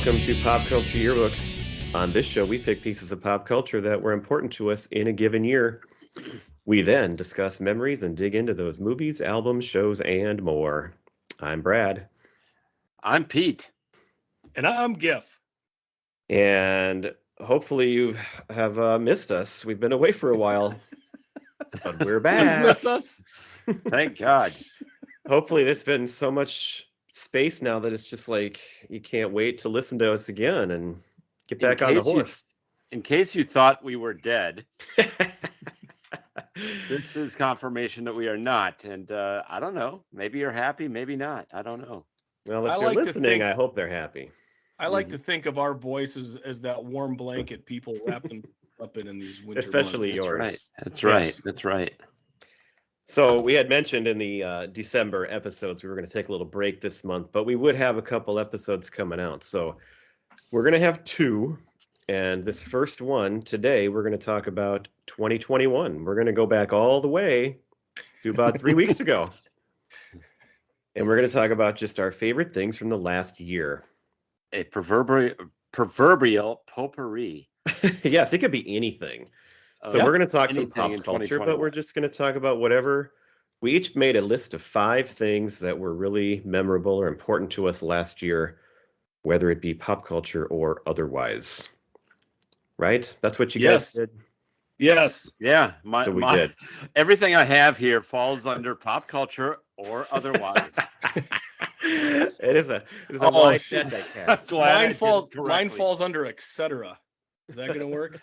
Welcome to Pop Culture Yearbook. On this show, we pick pieces of pop culture that were important to us in a given year. We then discuss memories and dig into those movies, albums, shows, and more. I'm Brad. I'm Pete. And I'm Giff. And hopefully you have missed us. We've been away for a while, but we're back. Please miss us. Thank God. Hopefully it's been so much space now that it's just like you can't wait to listen to us again and get back on the horse. In case you thought we were dead, this is confirmation that we are not. And I don't know. Maybe you're happy, maybe not. I don't know. Well, if they're listening, I hope they're happy. I like to think of our voices as that warm blanket people wrap them up in these winter Especially months. yours. That's right. That's right. So we had mentioned in the December episodes we were going to take a little break this month, but we would have a couple episodes coming out. So we're going to have two. And this first one today, we're going to talk about 2021. We're going to go back all the way to about 3 weeks ago. And we're going to talk about just our favorite things from the last year. A proverbial potpourri. Yes, it could be anything. So we're going to talk some pop culture, but we're just going to talk about whatever. We each made a list of 5 things that were really memorable or important to us last year, whether it be pop culture or otherwise. Right? That's what you guys did. Yes. Yeah. So we did. Everything I have here falls under pop culture or otherwise. It is a wide net I cast. Mine falls under etc. Is that going to work?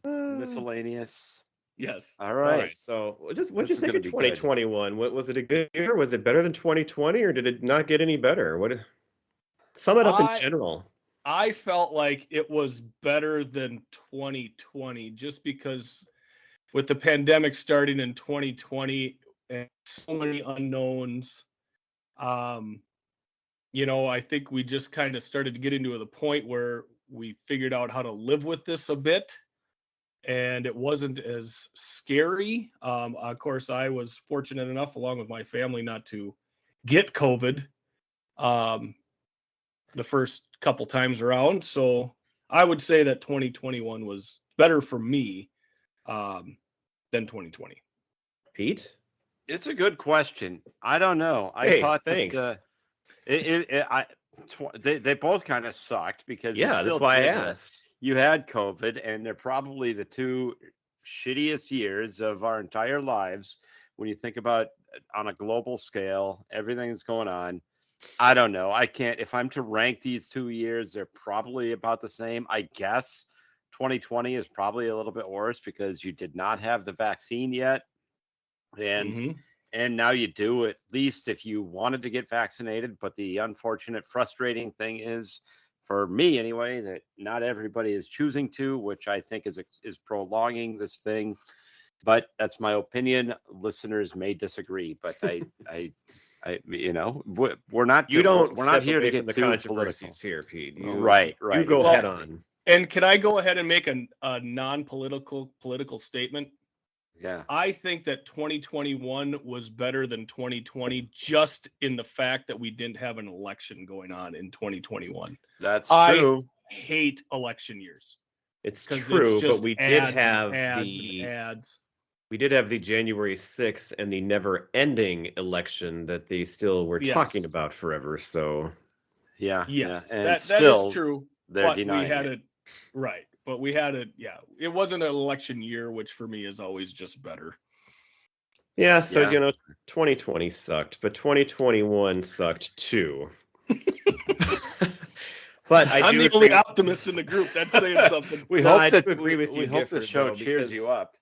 Miscellaneous. Yes. All right. So what did you think of 2021? Was it a good year? Was it better than 2020, or did it not get any better? Sum it up in general. I felt like it was better than 2020 just because with the pandemic starting in 2020 and so many unknowns, I think we just kind of started to get into the point where we figured out how to live with this a bit, and it wasn't as scary. Of course, I was fortunate enough, along with my family, not to get COVID the first couple times around. So I would say that 2021 was better for me than 2020. Pete? It's a good question. I don't know. I thought thanks. They both kind of sucked because that's why I asked. You had COVID, and they're probably the 2 shittiest years of our entire lives when you think about on a global scale everything that's going on. I don't know. I can't. If I'm to rank these 2 years, they're probably about the same. I guess 2020 is probably a little bit worse because you did not have the vaccine yet, and now you do, at least if you wanted to get vaccinated. But the unfortunate, frustrating thing is, for me anyway, that not everybody is choosing to, which I think is prolonging this thing. But that's my opinion. Listeners may disagree, but we're not. We're not here to get the too controversies political here, Pete. Right. You go head on. And can I go ahead and make a non-political statement? Yeah. I think that 2021 was better than 2020 just in the fact that we didn't have an election going on in 2021. That's true. I hate election years. It's true, but we did have ads. We did have the January 6th and the never-ending election that they still were talking about forever. So, yes, and that still is true. They're denying it. Right, but we had it. Yeah, it wasn't an election year, which for me is always just better. Yeah, so 2020 sucked, but 2021 sucked too. But I'm the only optimist in the group. That's saying something. We hope the show cheers you up.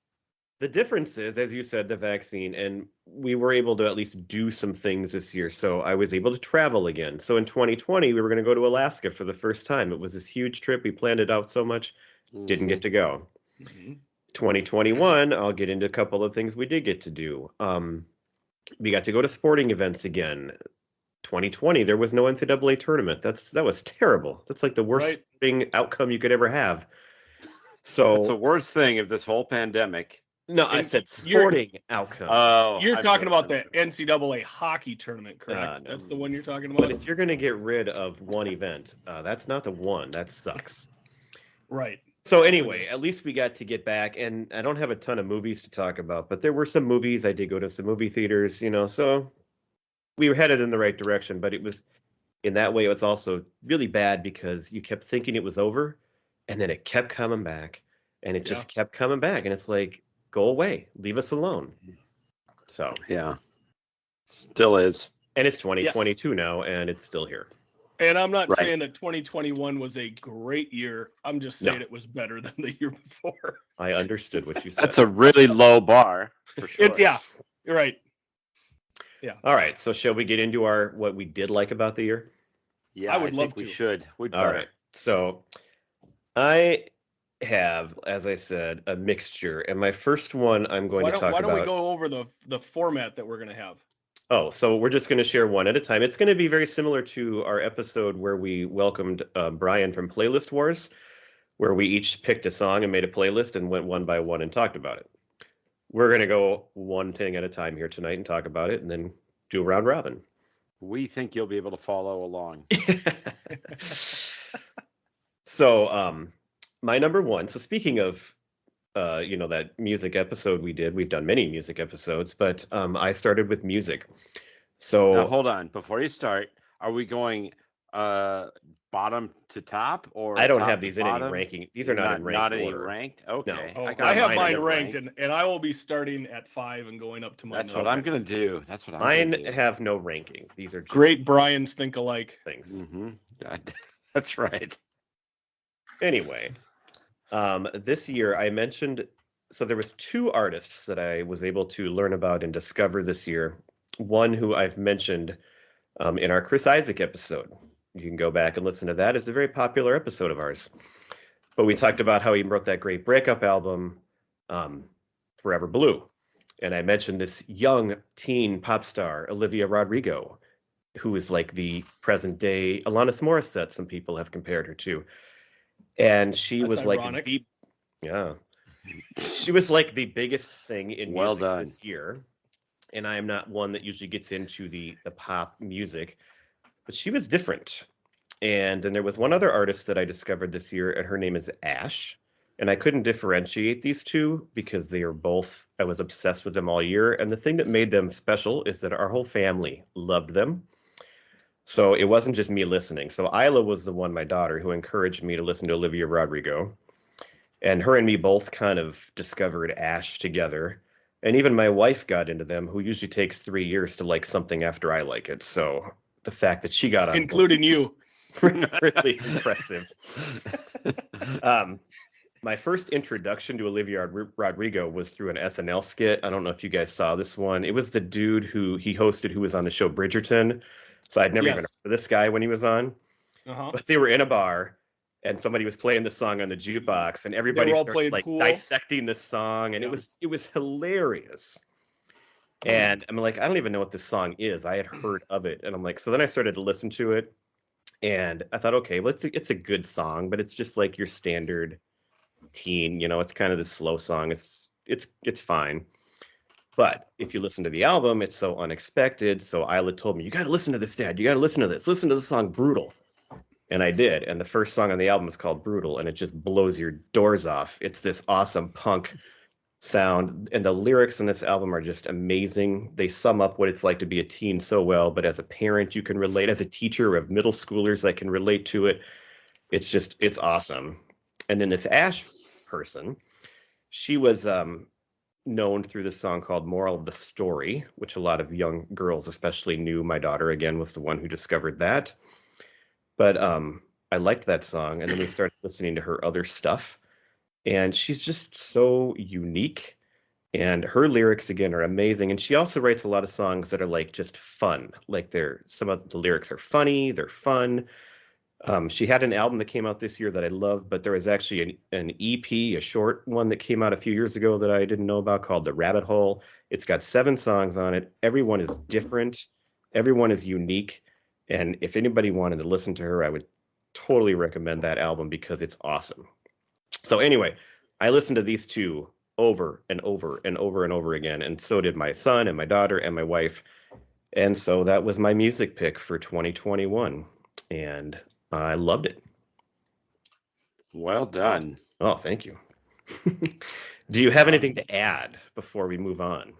The difference is, as you said, the vaccine, and we were able to at least do some things this year. So I was able to travel again. So in 2020, we were going to go to Alaska for the first time. It was this huge trip. We planned it out so much, didn't get to go. 2021, I'll get into a couple of things we did get to do. We got to go to sporting events again. 2020, there was no NCAA tournament. That was terrible. That's like the worst outcome you could ever have. So it's the worst thing of this whole pandemic. No, I And said you're- sporting outcome. Oh, You're I'm talking good, about I'm the good. NCAA hockey tournament, correct? No. That's the one you're talking But about? if you're going to get rid of one event, that's not the one. That sucks. Right. So anyway, at least we got to get back, and I don't have a ton of movies to talk about, but there were some movies. I did go to some movie theaters, so we were headed in the right direction. But it was in that way, it was also really bad because you kept thinking it was over, and then it kept coming back, and it just kept coming back, and it's like, go away, leave us alone. So Yeah. Still is. and it's 2022 now, and it's still here. And I'm not Right. saying that 2021 was a great year. I'm just saying it was better than the year before. I understood what you said. That's a really low bar for sure. You're right. All right, so shall we get into what we did like about the year? Yeah, I would think love we to. should. We'd All better. right. So I have, as I said, a mixture. And my first one I'm going to talk Why about. don't we go over the format that we're going to have? Oh, so we're just going to share one at a time. It's going to be very similar to our episode where we welcomed Brian from Playlist Wars, where we each picked a song and made a playlist and went one by one and talked about it. We're going to go one thing at a time here tonight and talk about it and then do a round robin. We think you'll be able to follow along. So my number one, so speaking of that music episode we did, we've done many music episodes, but I started with music. So Now hold on, before you start, are we going bottom to top, or I don't top have to these in any bottom? ranking. These are not in ranked Not any order. ranked. Okay, Oh, got I have mine mine in ranked, and I will be starting at 5 and going up to my That's number. what I'm gonna do. That's what I'm Mine gonna do. have no ranking. These are just Great Brian's think alike. things. Mm-hmm. That's right. Anyway, this year I mentioned, so there was two artists that I was able to learn about and discover this year. One who I've mentioned in our Chris Isaak episode. You can go back and listen to that. It's a very popular episode of ours. But we talked about how he wrote that great breakup album, Forever Blue. And I mentioned this young teen pop star, Olivia Rodrigo, who is like the present day Alanis Morissette, some people have compared her to. And she That's was ironic. she was like the biggest thing in Well music done. this year. And I am not one that usually gets into the pop music, but she was different. And then there was one other artist that I discovered this year, and her name is Ash. And I couldn't differentiate these two because they are both, I was obsessed with them all year. And the thing that made them special is that our whole family loved them. So it wasn't just me listening. So Isla was the one, my daughter, who encouraged me to listen to Olivia Rodrigo. And her and me both kind of discovered Ash together. And even my wife got into them, who usually takes 3 years to like something after I like it. So the fact that she got on Including board you. was really impressive. My first introduction to Olivia Rodrigo was through an SNL skit. I don't know if you guys saw this one. It was the dude who he hosted who was on the show Bridgerton. So I'd never even heard of this guy when he was on. Uh-huh. But they were in a bar and somebody was playing the song on the jukebox and everybody all started playing like pool. dissecting the song and Yeah. it was hilarious. And I'm like, I don't even know what this song is. I had heard of it. And I'm like, so then I started to listen to it and I thought, okay, well, it's a good song, but it's just like your standard teen, it's kind of this slow song. It's fine. But if you listen to the album, it's so unexpected. So Isla told me, you got to listen to this, Dad. You got to listen to this. Listen to the song Brutal. And I did. And the first song on the album is called Brutal. And it just blows your doors off. It's this awesome punk sound. And the lyrics in this album are just amazing. They sum up what it's like to be a teen so well. But as a parent, you can relate. As a teacher of middle schoolers, I can relate to it. It's awesome. And then this Ash person, she was known through this song called Moral of the Story, which a lot of young girls especially knew. My daughter, again, was the one who discovered that. But I liked that song. And then we started listening to her other stuff. And she's just so unique. And her lyrics, again, are amazing. And she also writes a lot of songs that are like just fun. Like some of the lyrics are funny. They're fun. She had an album that came out this year that I loved, but there was actually an EP, a short one that came out a few years ago that I didn't know about called The Rabbit Hole. It's got 7 songs on it. Everyone is different. Everyone is unique. And if anybody wanted to listen to her, I would totally recommend that album because it's awesome. So anyway, I listened to these two over and over and over and over again. And so did my son and my daughter and my wife. And so that was my music pick for 2021. And I loved it. Well done. Oh, thank you. Do you have anything to add before we move on?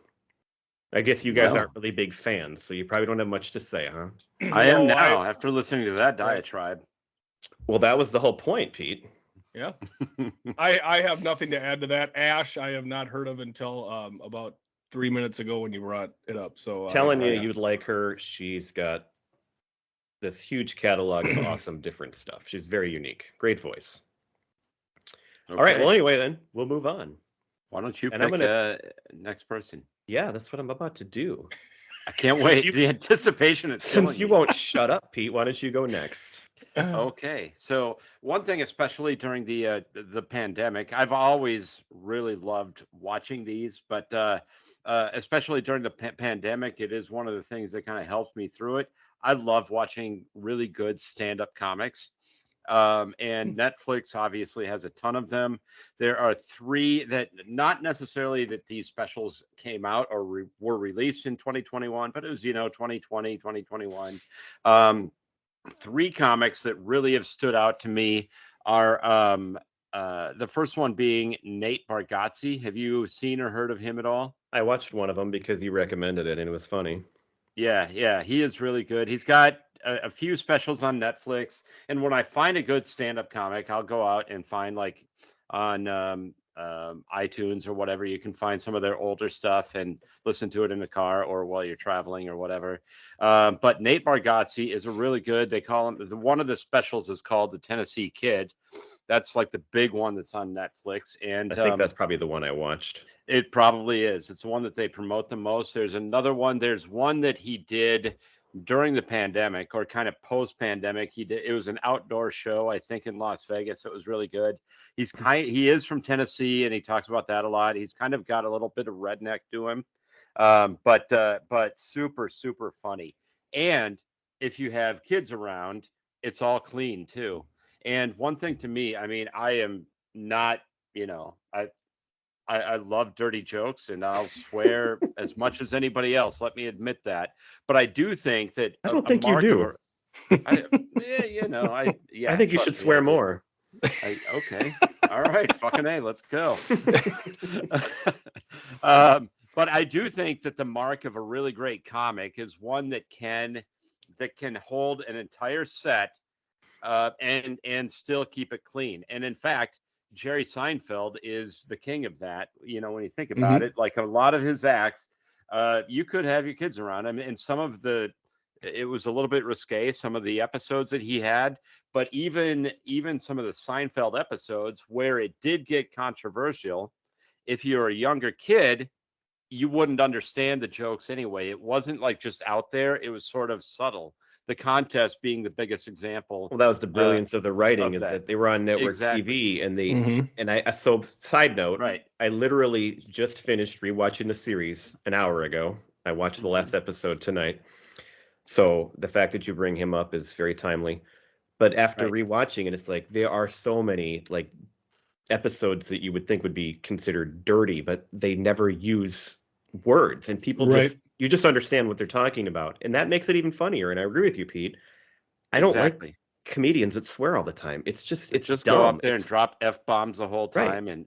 I guess you guys No. aren't really big fans, so you probably don't have much to say, huh? I am No, now after listening to that diatribe. Well, that was the whole point, Pete. Yeah. I have nothing to add to that. Ash, I have not heard of until about 3 minutes ago when you brought it up. So Telling you yeah. you'd like her. She's got this huge catalog of awesome different stuff. She's very unique. Great voice. Okay. All right. Well, anyway, then we'll move on. Why don't you And pick I'm next person? Yeah, that's what I'm about to do. I can't Since wait. you- The anticipation is Since killing you me. won't shut up, Pete, why don't you go next? Okay, so one thing, especially during the pandemic, I've always really loved watching these, but especially during the pandemic, it is one of the things that kind of helps me through it. I love watching really good stand-up comics. And Netflix obviously has a ton of them. There are 3 that not necessarily that these specials came out or were released in 2021, but it was 2020, 2021. 3 comics that really have stood out to me are the first one being Nate Bargatze. Have you seen or heard of him at all? I watched one of them because you recommended it and it was funny. Yeah, he is really good. He's got a few specials on Netflix, and when I find a good stand-up comic, I'll go out and find like on iTunes or whatever. You can find some of their older stuff and listen to it in the car or while you're traveling or whatever. But Nate Bargatze is a really good. They call him one of the specials is called the Tennessee Kid. That's like the big one that's on Netflix, and I think that's probably the one I watched. it probably is. It's the one that they promote the most. There's another one. There's one that he did during the pandemic or kind of post-pandemic. It was an outdoor show, I think, in Las Vegas. It was really good. He is from Tennessee, and he talks about that a lot. He's kind of got a little bit of redneck to him, but super, super funny. And if you have kids around, it's all clean too. And one thing to me, I mean, I am not, I love dirty jokes and I'll swear as much as anybody else. Let me admit that. But I do think that I don't think you do. I I think you trust should me, swear I do. more. Okay. All right. Fucking A. Let's go. But I do think that the mark of a really great comic is one that can hold an entire set and still keep it clean. And in fact, Jerry Seinfeld is the king of that. When you think about it, like a lot of his acts, you could have your kids around him, and it was a little bit risque, some of the episodes that he had, but even some of the Seinfeld episodes where it did get controversial, if you're a younger kid, you wouldn't understand the jokes anyway. It wasn't like just out there. It was sort of subtle. The Contest being the biggest example. Well, that was the brilliance of the writing, of is that. that they were on network Exactly. TV, and so side note, Right. I literally just finished rewatching the series an hour ago. I watched the last episode tonight. So the fact that you bring him up is very timely. But after rewatching it, it's like there are so many like episodes that you would think would be considered dirty, but they never use words, and people you just understand what they're talking about, and that makes it even funnier. And I agree with you, Pete. I don't like comedians that swear all the time. It's just just dumb. Go up there and drop F-bombs the whole time. And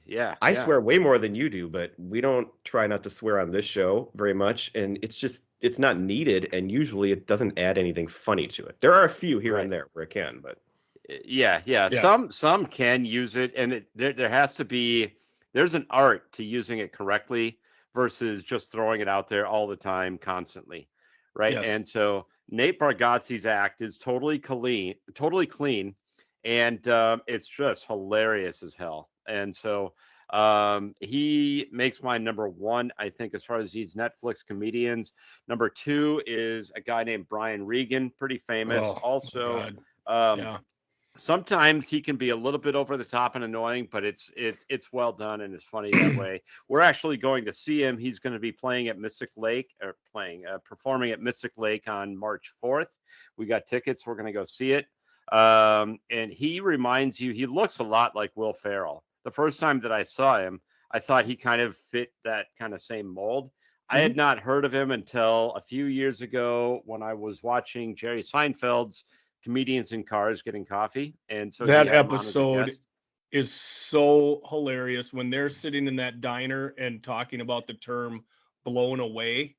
yeah, I swear way more than you do, but we don't try not to swear on this show very much, and it's not needed, and usually it doesn't add anything funny to it. There are a few here and there where it can, but yeah. Some can use it, and there has to be there's an art to using it correctly versus just throwing it out there all the time constantly, right? Yes. And so Nate Bargatze's act is totally clean, and it's just hilarious as hell. And so he makes my number 1, I think, as far as these Netflix comedians. Number 2 is a guy named Brian Regan, pretty famous. Also, sometimes he can be a little bit over the top and annoying, but it's well done and it's funny that way. We're actually going to see him. He's going to be performing at Mystic Lake on March 4th. We got tickets. We're going to go see it. And he looks a lot like Will Ferrell. The first time that I saw him, I thought he kind of fit that kind of same mold. I had not heard of him until a few years ago when I was watching Jerry Seinfeld's Comedians in Cars Getting Coffee. And so That he had him on as a episode guest. is so hilarious when they're sitting in that diner and talking about the term blown away.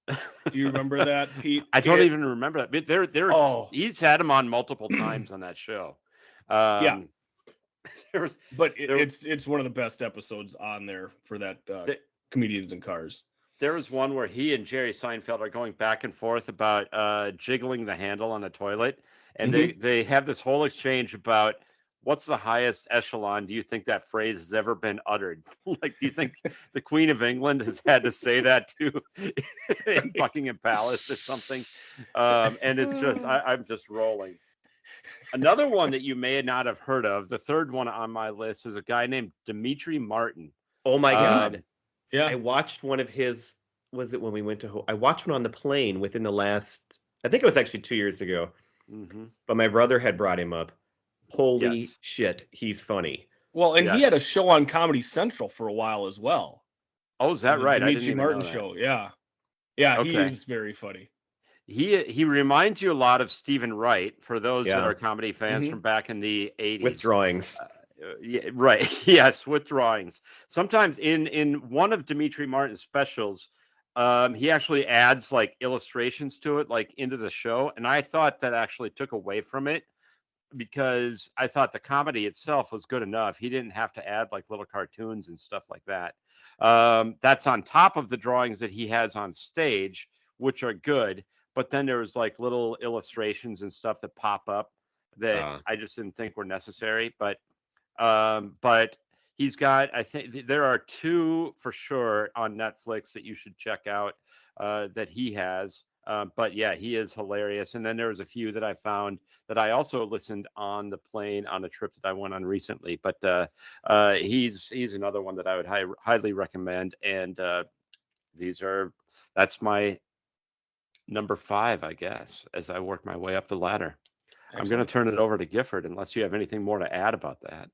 Do you remember that, Pete? I don't even remember that. But he's had him on multiple times on that show. Yeah. There's, But it's one of the best episodes on there for that Comedians in Cars. There was one where he and Jerry Seinfeld are going back and forth about jiggling the handle on a toilet. And they have this whole exchange about what's the highest echelon do you think that phrase has ever been uttered? Like, do you think the Queen of England has had to say that too in Buckingham Palace or something? And it's just, I'm just rolling. Another one that you may not have heard of, the third one on my list, is a guy named Demetri Martin. Oh my God. Yeah. I watched one of his, was it when we went to, I watched one on the plane within the last, I think it was actually 2 years ago, but my brother had brought him up. Holy shit, he's funny. Well, and he had a show on Comedy Central for a while as well. Oh, is that right? Demetri Martin show. Yeah. Yeah, he is very funny. He reminds you a lot of Stephen Wright, for those that are comedy fans from back in the 80s. With drawings. Yeah, right. Yes, with drawings. Sometimes in one of Demetri Martin's specials, he actually adds like illustrations to it, like into the show. And I thought that actually took away from it because I thought the comedy itself was good enough. He didn't have to add like little cartoons and stuff like that. That's on top of the drawings that he has on stage, which are good. But then there's like little illustrations and stuff that pop up that I just didn't think were necessary. But he's got, I think there are two for sure on Netflix that you should check out that he has. But yeah, he is hilarious. And then there was a few that I found that I also listened on the plane on a trip that I went on recently. But he's another one that I would highly recommend. And that's my number 5, I guess, as I work my way up the ladder. Excellent. I'm going to turn it over to Gifford unless you have anything more to add about that.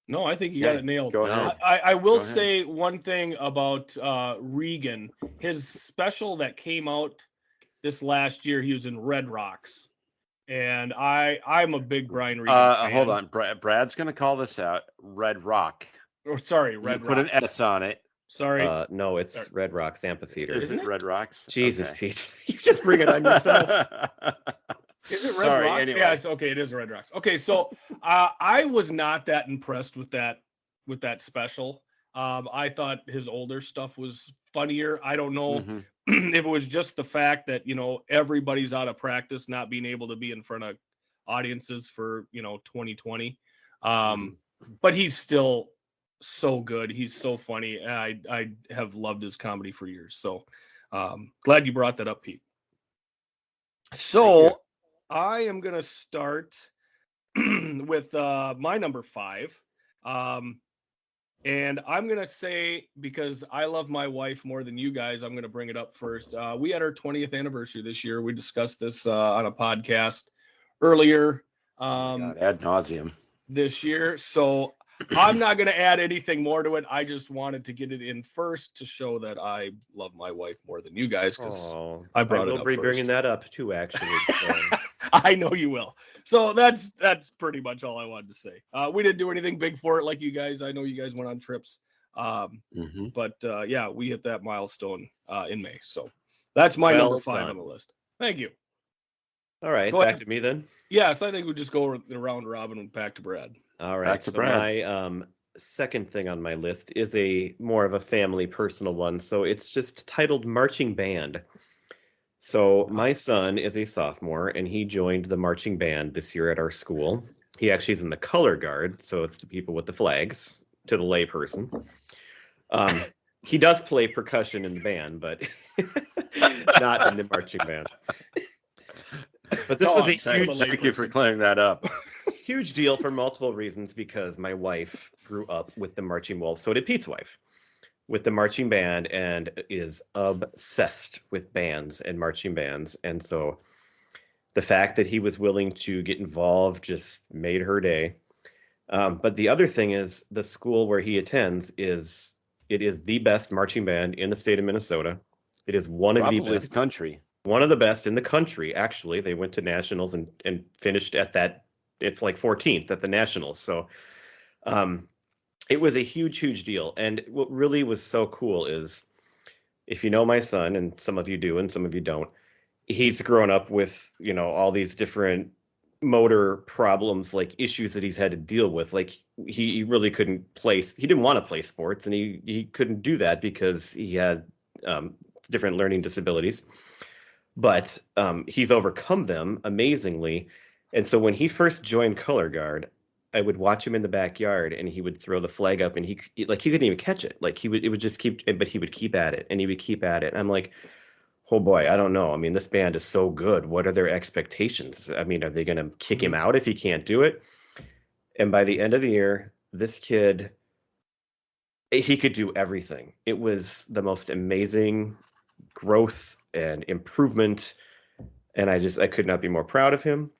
No, I think you got it nailed. Go ahead. I will say one thing about Regan. His special that came out this last year, he was in Red Rocks. And I'm a big Brian Regan fan. Hold on. Brad's going to call this out. Red Rock. Oh, sorry, Red Rocks. Put an S on it. Sorry. No, it's Red Rocks Amphitheater. Is it Red Rocks? Jesus, Pete. You just bring it on yourself. Is it Red Rocks? Anyway. Yeah, okay, it is Red Rocks. Okay, so I was not that impressed with that special. I thought his older stuff was funnier. I don't know if it was just the fact that, everybody's out of practice, not being able to be in front of audiences for, 2020. But he's still so good. He's so funny. I have loved his comedy for years. So glad you brought that up, Pete. So I am going to start with my number 5. And I'm going to say, because I love my wife more than you guys, I'm going to bring it up first. We had our 20th anniversary this year. We discussed this on a podcast earlier ad nauseum this year. So I'm not going to add anything more to it. I just wanted to get it in first to show that I love my wife more than you guys. I brought it up. I'll be bringing that up too, actually. So. I know you will. So that's pretty much all I wanted to say. We didn't do anything big for it like you guys. I know you guys went on trips. But yeah, we hit that milestone in May. So that's my number 5 on the list. Thank you. All right, back to me then. Yes, I think we'll just go around robin and back to Brad. All right. So my second thing on my list is more of a family personal one. So it's just titled Marching Band. So my son is a sophomore and he joined the marching band this year at our school. He actually is in the color guard. So it's the people with the flags to the lay person. He does play percussion in the band, but not in the marching band. But this was a huge. Thank you for clearing that up. Huge deal for multiple reasons, because my wife grew up with the marching wolf. So did Pete's wife, with the marching band, and is obsessed with bands and marching bands. And so the fact that he was willing to get involved just made her day. But the other thing is the school where he attends is the best marching band in the state of Minnesota. It is one of the Probably the best, country. one of the best in the country. Actually, they went to nationals and finished at that. It's like 14th at the nationals. So it was a huge deal. And what really was so cool is, if you know my son, and some of you do, and some of you don't, he's grown up with, all these different motor problems, like issues that he's had to deal with. Like he really couldn't play. He didn't want to play sports, and he couldn't do that because he had different learning disabilities. But he's overcome them amazingly. And so when he first joined Color Guard, I would watch him in the backyard, and he would throw the flag up, and he couldn't even catch it. Like it would just keep, but he would keep at it, and he would keep at it. And I'm like, oh boy, I don't know. I mean, this band is so good. What are their expectations? I mean, are they going to kick him out if he can't do it? And by the end of the year, this kid, he could do everything. It was the most amazing growth and improvement. And I could not be more proud of him.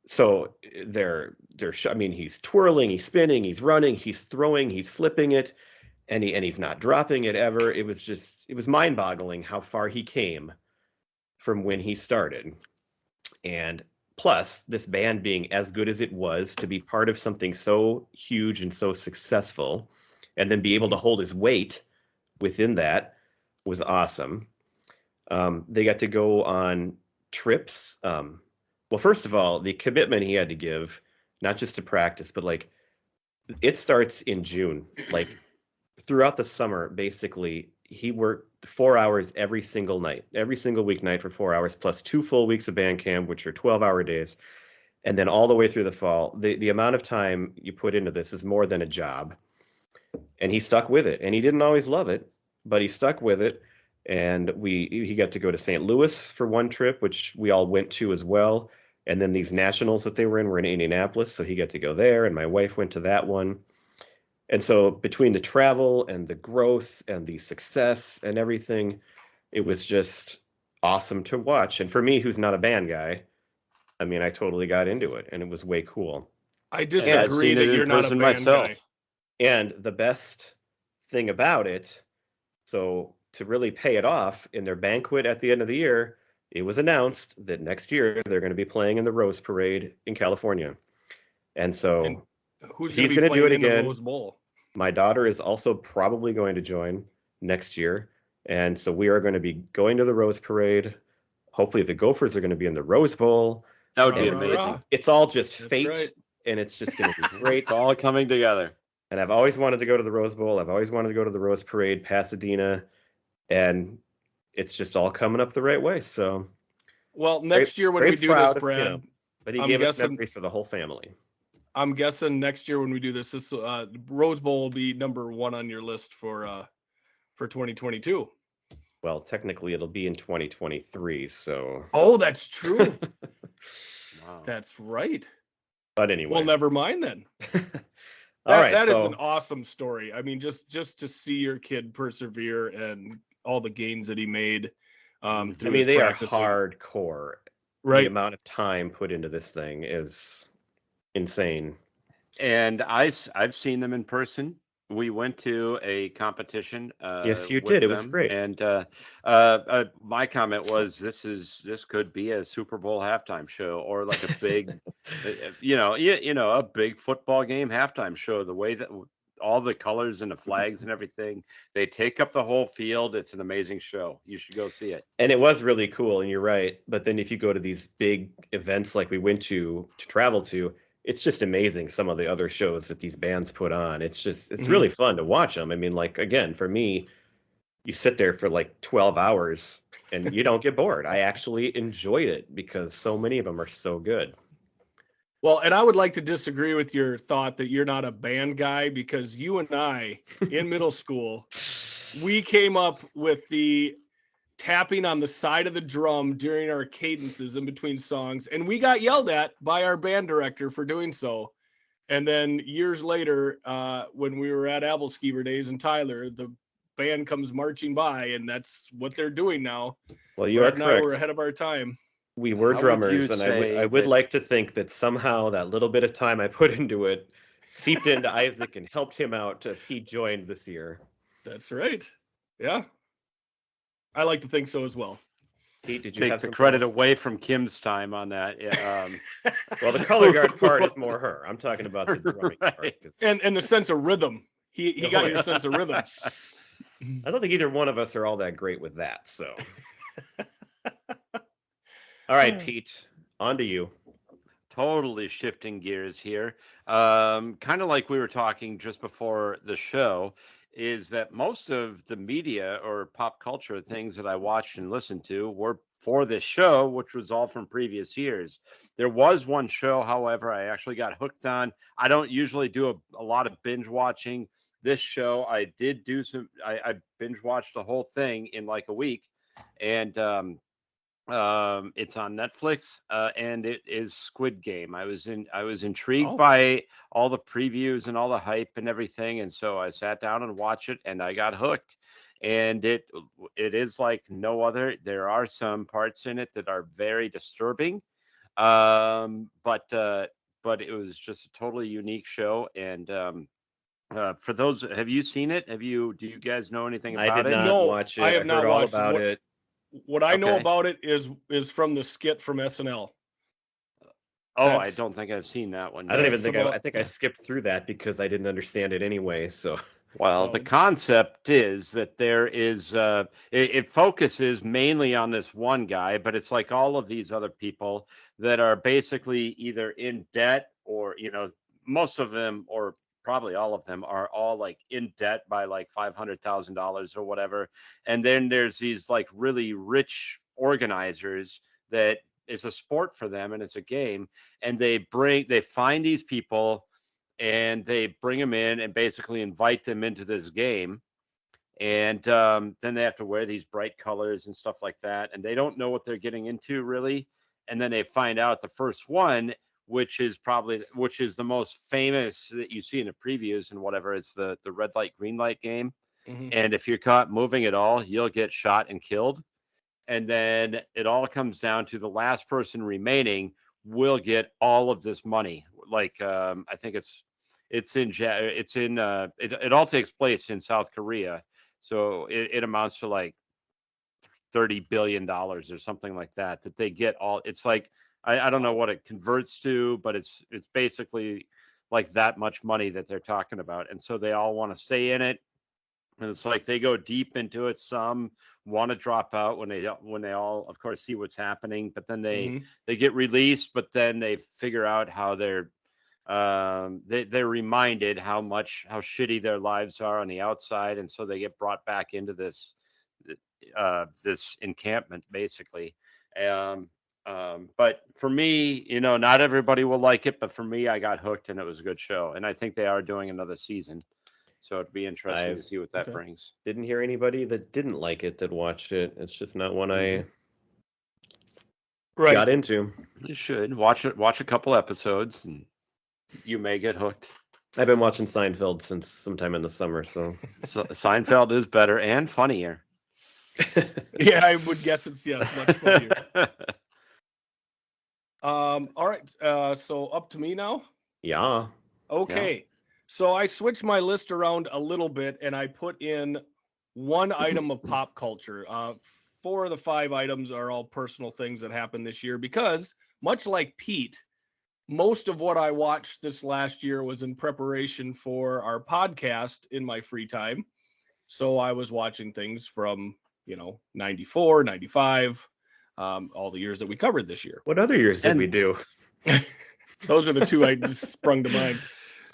So I mean, he's twirling, he's spinning, he's running, he's throwing, he's flipping it, and he's not dropping it ever. It was mind-boggling how far he came from when he started. And plus, this band being as good as it was, to be part of something so huge and so successful, and then be able to hold his weight within that, was awesome. They got to go on trips. Well, first of all, the commitment he had to give, not just to practice, but like, it starts in June. Like throughout the summer, basically, he worked 4 hours every single night, every single weeknight for 4 hours, plus 2 full weeks of band camp, which are 12-hour days. And then all the way through the fall, the amount of time you put into this is more than a job. And he stuck with it. And he didn't always love it, but he stuck with it. And he got to go to St. Louis for one trip, which we all went to as well. And then these nationals that they were in Indianapolis, so he got to go there, and my wife went to that one. And so between the travel and the growth and the success and everything, it was just awesome to watch. And for me, who's not a band guy, I mean, I totally got into it, and it was way cool. I disagree that you're not a band guy. And the best thing about it, so to really pay it off, in their banquet at the end of the year, it was announced that next year they're going to be playing in the Rose Parade in California. And so he's going to do it again. Rose Bowl? My daughter is also probably going to join next year. And so we are going to be going to the Rose Parade. Hopefully the Gophers are going to be in the Rose Bowl. That would be amazing. It's all just fate. Right. And it's just going to be great. It's all coming together. And I've always wanted to go to the Rose Bowl. I've always wanted to go to the Rose Parade, Pasadena. And it's just all coming up the right way. So, well, next year when we do this, Brad, but he gave us memories for the whole family. I'm guessing next year when we do this Rose Bowl will be number 1 on your list for 2022. Well, technically it'll be in 2023. So. Oh, that's true. Wow. That's right. But anyway, well, never mind then. All right, that is an awesome story. I mean, just to see your kid persevere and all the gains that he made. I mean, they are hardcore. Right. The amount of time put into this thing is insane. And I've seen them in person. We went to a competition. Yes, you did. It was great. And my comment was, this could be a Super Bowl halftime show, or like a big, a big football game halftime show. The way that all the colors and the flags and everything, they take up the whole field. It's an amazing show. You should go see it. And it was really cool. And you're right. But then if you go to these big events like we went to travel to, it's just amazing. Some of the other shows that these bands put on, it's really fun to watch them. I mean, like, again, for me, you sit there for like 12 hours and you don't get bored. I actually enjoyed it because so many of them are so good. Well, and I would like to disagree with your thought that you're not a band guy, because you and I in middle school, we came up with the tapping on the side of the drum during our cadences in between songs, and we got yelled at by our band director for doing so. And then years later, when we were at Abelskeever Days in Tyler, the band comes marching by, and that's what they're doing now. Well, you are correct. We're ahead of our time. We were drummers, and I would like to think that somehow that little bit of time I put into it seeped into Isaac and helped him out as he joined this year. That's right. Yeah. I like to think so as well. Pete, did you Take have the something credit else? away from Kim's time on that. Yeah, Well, the color guard part is more her. I'm talking about the drumming part. Right. And the sense of rhythm. He Oh, got yeah. your sense of rhythm. I don't think either one of us are all that great with that. So, all right, Pete, on to you. Totally shifting gears here. Kind of like we were talking just before the show, is that most of the media or pop culture things that I watched and listened to were for this show, which was all from previous years. There was one show, however, I actually got hooked on. I don't usually do a lot of binge watching. This show, I did do some, I binge watched the whole thing in like a week. And it's on Netflix, and it is Squid Game. I was intrigued by all the previews and all the hype and everything, and so I sat down and watched it, and I got hooked. And it is like no other. There are some parts in it that are very disturbing, but it was just a totally unique show. And for those, have you seen it? Do you guys know anything I about did it? not No, watch it. I have heard not all watched it. about it. What I know Okay. about it is from the skit from SNL. Oh, I That's- don't think I've seen that one. I don't yet. even think some I think I skipped through that because I didn't understand it anyway. So, Well, the Oh. concept is that there is it focuses mainly on this one guy, but it's like all of these other people that are basically either in debt or, most of them or probably all of them are all like in debt by like $500,000 or whatever. And then there's these like really rich organizers that is a sport for them and it's a game, and they find these people and they bring them in and basically invite them into this game. And then they have to wear these bright colors and stuff like that. And they don't know what they're getting into really. And then they find out the first one, which is the most famous that you see in the previews and whatever. It's the red light, green light game. Mhm. And if you're caught moving at all, you'll get shot and killed. And then it all comes down to the last person remaining will get all of this money. Like I think it all takes place in South Korea, so it amounts to like $30 billion or something like that they get all. It's like I don't know what it converts to, but it's basically like that much money that they're talking about, and so they all want to stay in it. And it's like they go deep into it. Some want to drop out when they all, of course, see what's happening, but then Mhm. they get released. But then they figure out how they're reminded how shitty their lives are on the outside, and so they get brought back into this encampment basically. But for me, not everybody will like it, but for me, I got hooked and it was a good show, and I think they are doing another season. So it'd be interesting to see what that brings. Didn't hear anybody that didn't like it that watched it. It's just not one I got into. You should watch it. Watch a couple episodes, and you may get hooked. I've been watching Seinfeld since sometime in the summer, so Seinfeld is better and funnier. Yeah, I would guess it's much funnier. All right. So up to me now. Yeah. Okay. Yeah. So I switched my list around a little bit and I put in one item of pop culture. 4 of the 5 items are all personal things that happened this year because, much like Pete, most of what I watched this last year was in preparation for our podcast in my free time. So I was watching things from, 94, 95, all the years that we covered this year. What other years did we do? Those are the 2 I just sprung to mind.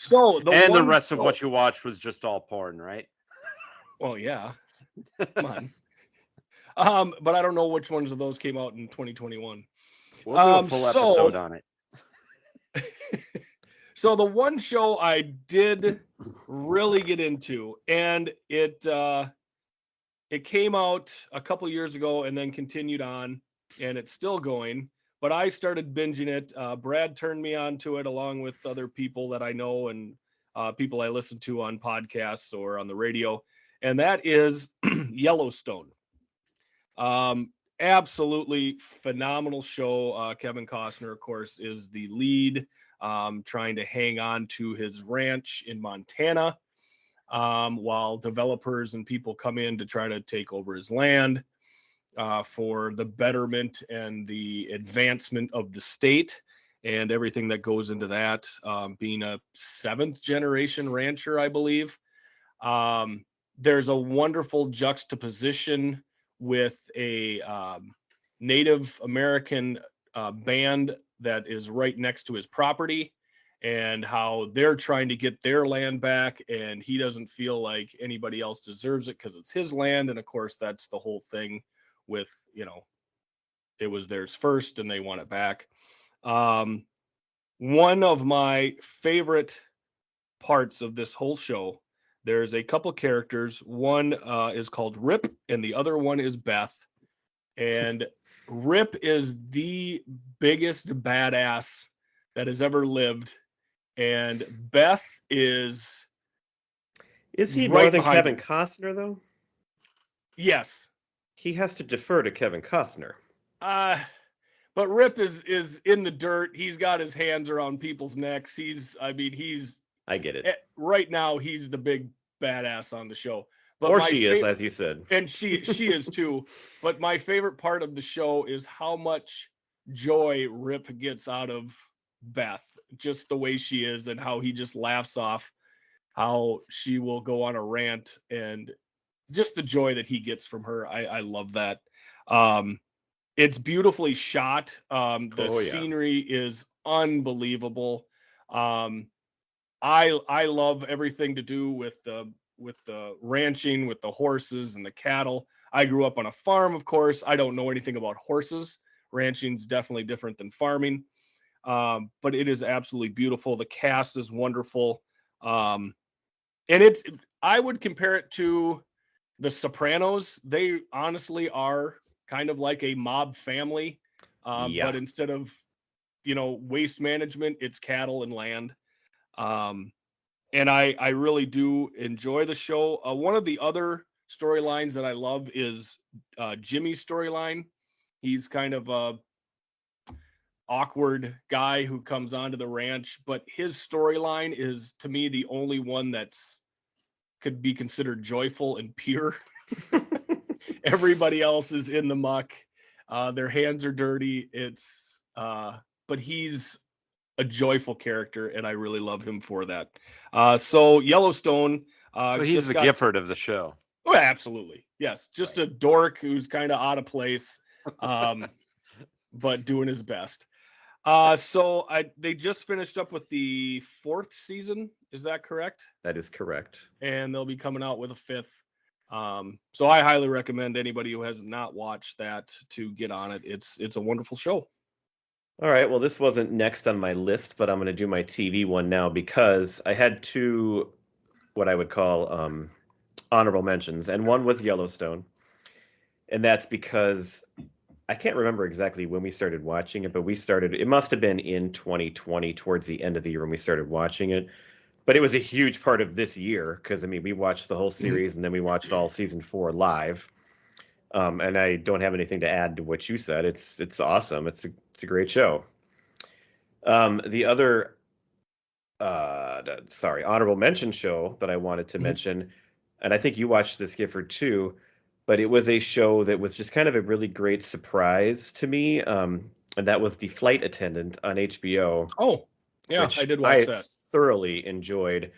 So the rest of what you watched was just all porn, right? Well, yeah. Come on. But I don't know which ones of those came out in 2021. We'll do a full episode on it. So the one show I did really get into, and it came out a couple years ago and then continued on, and it's still going. But I started binging it. Brad turned me on to it along with other people that I know and people I listen to on podcasts or on the radio. And that is Yellowstone. absolutely phenomenal show. Kevin Costner, of course, is the lead, trying to hang on to his ranch in Montana, while developers and people come in to try to take over his land, for the betterment and the advancement of the state and everything that goes into that. Being a 7th generation rancher, I believe. There's a wonderful juxtaposition with a Native American band that is right next to his property, and how they're trying to get their land back, and he doesn't feel like anybody else deserves it because it's his land. And of course, that's the whole thing with, it was theirs first and they want it back. One of my favorite parts of this whole show, there's a couple characters. One is called Rip, and the other one is Beth. And Rip is the biggest badass that has ever lived, and Beth is he right more than behind Kevin him. Costner, though? Yes. He has to defer to Kevin Costner. But Rip is in the dirt. He's got his hands around people's necks. I get it. Right now, he's the big badass on the show. But Or she is, as you said. And she is too. But my favorite part of the show is how much joy Rip gets out of Beth, just the way she is, and how he just laughs off how she will go on a rant, and just the joy that he gets from her. I love that. It's beautifully shot. The scenery is unbelievable. I love everything to do with the ranching, with the horses and the cattle. I grew up on a farm, of course. I don't know anything about horses. Ranching's definitely different than farming. But it is absolutely beautiful. The cast is wonderful. And I would compare it to The Sopranos. They honestly are kind of like a mob family. But instead of, waste management, it's cattle and land. And I really do enjoy the show. One of the other storylines that I love is Jimmy's storyline. He's kind of a awkward guy who comes onto the ranch, but his storyline is, to me, the only one that's could be considered joyful and pure. Everybody else is in the muck. Their hands are dirty. But he's a joyful character, and I really love him for that. So Yellowstone. So he's the Gifford of the show. Oh, absolutely. Yes. Just a dork who's kind of out of place, but doing his best. So they just finished up with the 4th season. Is that correct? That is correct. And they'll be coming out with a 5th. So I highly recommend anybody who has not watched that to get on it. It's a wonderful show. All right. Well, this wasn't next on my list, but I'm going to do my TV one now because I had 2, what I would call honorable mentions, and one was Yellowstone. And that's because I can't remember exactly when we started watching it, but it must have been in 2020, towards the end of the year when we started watching it. But it was a huge part of this year because, we watched the whole series and then we watched all season 4 live. And I don't have anything to add to what you said. It's awesome. It's a great show. The other, honorable mention show that I wanted to mention, and I think you watched this, Gifford, too, but it was a show that was just kind of a really great surprise to me. And that was The Flight Attendant on HBO. Oh, yeah, I did watch that. Thoroughly enjoyed.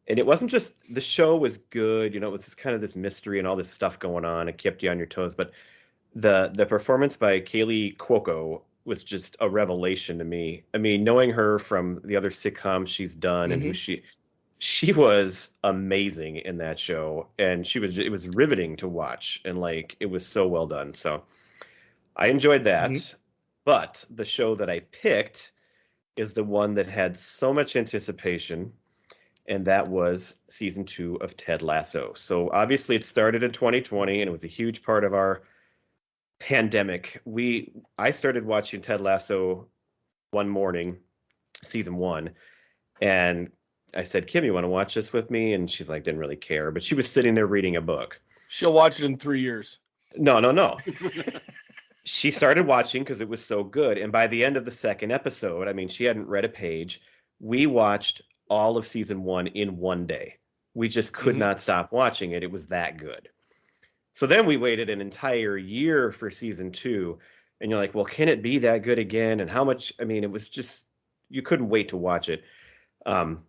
And it wasn't just, the show was good, it was just kind of this mystery and all this stuff going on. It kept you on your toes. But the performance by Kaylee Cuoco was just a revelation to me. Knowing her from the other sitcoms she's done and who she was amazing in that show. And it was riveting to watch. And it was so well done. So I enjoyed that. But the show that I picked is the one that had so much anticipation, and that was season 2 of Ted Lasso. So obviously it started in 2020, and it was a huge part of our pandemic. I started watching Ted Lasso one morning, season 1, and I said, Kim, you want to watch this with me? And she's like, didn't really care, but she was sitting there reading a book. She'll watch it in 3 years. No. she started watching because it was so good. And by the end of the second episode, I mean, she hadn't read a page. We watched all of season 1 in one day. We just could Mhm. not stop watching it. It was that good. So then we waited an entire year for season 2. And you're like, well, can it be that good again? And how much? I mean, it was just, you couldn't wait to watch it. Um,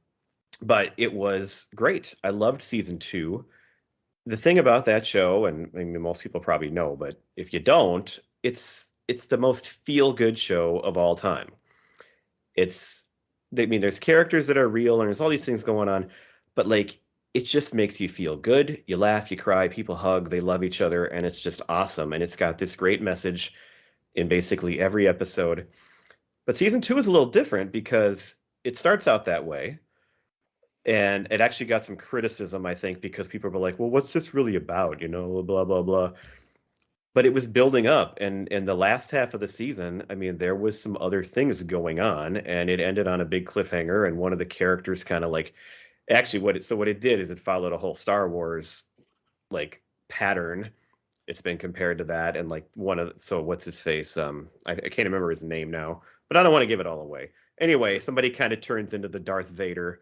but it was great. I loved season 2. The thing about that show, and I mean, most people probably know, but if you don't, it's the most feel good show of all time. It's, I mean, there's characters that are real, and there's all these things going on, but like it just makes you feel good. You laugh, you cry, people hug, they love each other, and it's just awesome. And it's got this great message in basically every episode. But season 2 is a little different because it starts out that way. And it actually got some criticism, I think, because people were like, well, what's this really about? You know, blah, blah, blah. But it was building up. And in the last half of the season, I mean, there was some other things going on, and it ended on a big cliffhanger. And one of the characters kind of like, actually, what it did is it followed a whole Star Wars like pattern. It's been compared to that. And like so what's his face? I can't remember his name now, but I don't want to give it all away. Anyway, somebody kind of turns into the Darth Vader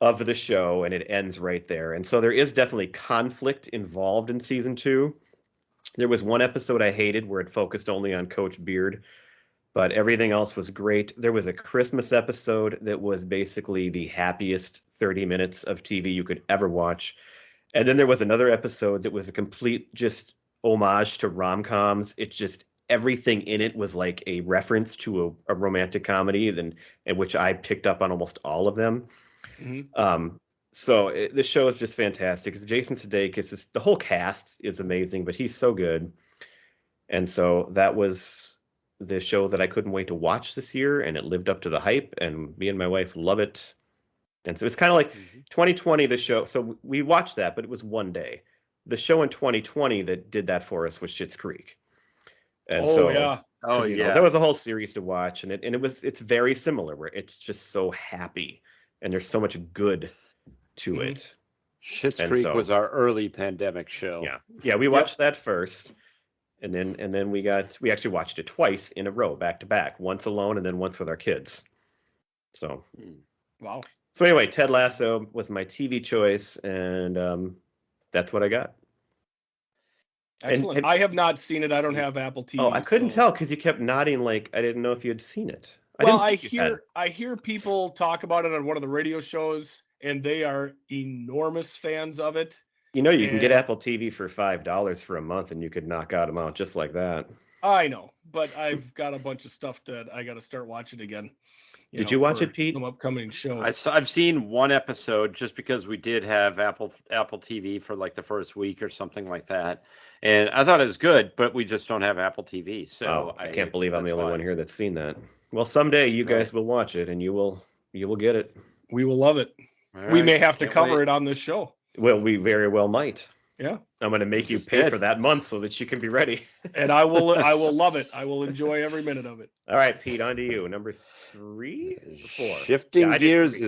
of the show, and it ends right there. And so there is definitely conflict involved in season 2. There was one episode I hated where it focused only on Coach Beard, but everything else was great. There was a Christmas episode that was basically the happiest 30 minutes of TV you could ever watch. And then there was another episode that was a complete just homage to rom-coms. It just, everything in it was like a reference to a romantic comedy, in which I picked up on almost all of them. Mhm. The show is just fantastic. It's Jason Sudeikis. The whole cast is amazing, but he's so good. And so that was the show that I couldn't wait to watch this year, and it lived up to the hype, and me and my wife love it. And so it's kind of like 2020, the show. So we watched that, but it was one day. The show in 2020 that did that for us was Schitt's Creek. And Oh so, yeah. Oh 'cause, yeah. there was a whole series to watch, and it's very similar, where it's just so happy, and there's so much good to Mhm. it. Schitt's And Creek so, was our early pandemic show. yeah, we watched that first, and then we actually watched it twice in a row, back to back, once alone and then once with our kids. So Wow. so anyway, Ted Lasso was my TV choice, and that's what I got. Excellent. I have not seen it. I don't have Apple TV. Oh, I couldn't so- tell because you kept nodding like I didn't know if you had seen it. Well, didn't I think you had. hear people talk about it on one of the radio shows, and they are enormous fans of it. You know, you can get And- Apple TV for $5 for a month, and you could knock out them out just like that. I know, but I've got a bunch of stuff that I got to start watching again. Did you watch for it, Pete? Some upcoming shows. I've seen one episode just because we did have Apple TV for like the first week or something like that, and I thought it was good, but we just don't have Apple TV, so I can't believe I'm the that's only why. one here that's seen that. Well, someday you Right. guys will watch it, and you will get it. We will love it. All We right, may have to can't cover wait. it on this show. Well, we very well might. Yeah, I'm going to make you Just pay did. for that month so that you can be ready. and I will love it. I will enjoy every minute of it. All right, Pete, on to you. Number 3 or 4? Shifting Yeah, I did gears, 3.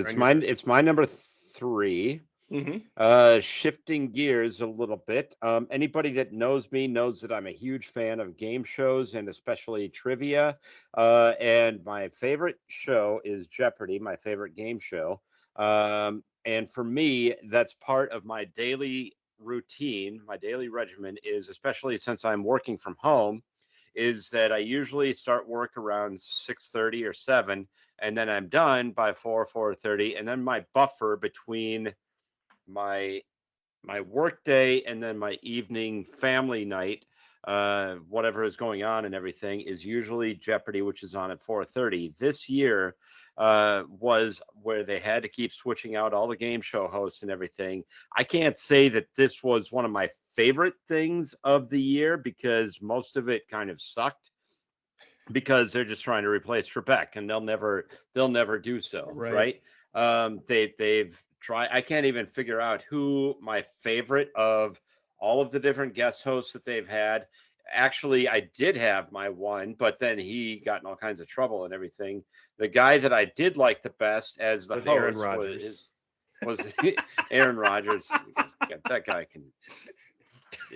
it's my number 3. Mm-hmm. Shifting gears a little bit. Anybody that knows me knows that I'm a huge fan of game shows and especially trivia. And my favorite show is Jeopardy, my favorite game show. And for me, that's part of my daily routine. My daily regimen is, especially since I'm working from home, is that I usually start work around 6:30 or 7, and then I'm done by 4:30, and then my buffer between my work day and then my evening family night, whatever is going on and everything, is usually Jeopardy, which is on at 4:30. This year was where they had to keep switching out all the game show hosts and everything. I can't say that this was one of my favorite things of the year because most of it kind of sucked, because they're just trying to replace Trebek, and they'll never do so. Right. They've tried. I can't even figure out who my favorite of all of the different guest hosts that they've had. Actually, I did have my one, but then he got in all kinds of trouble and everything. The guy that I did like the best as the Was host Aaron Rodgers. was Aaron Rodgers. That guy can.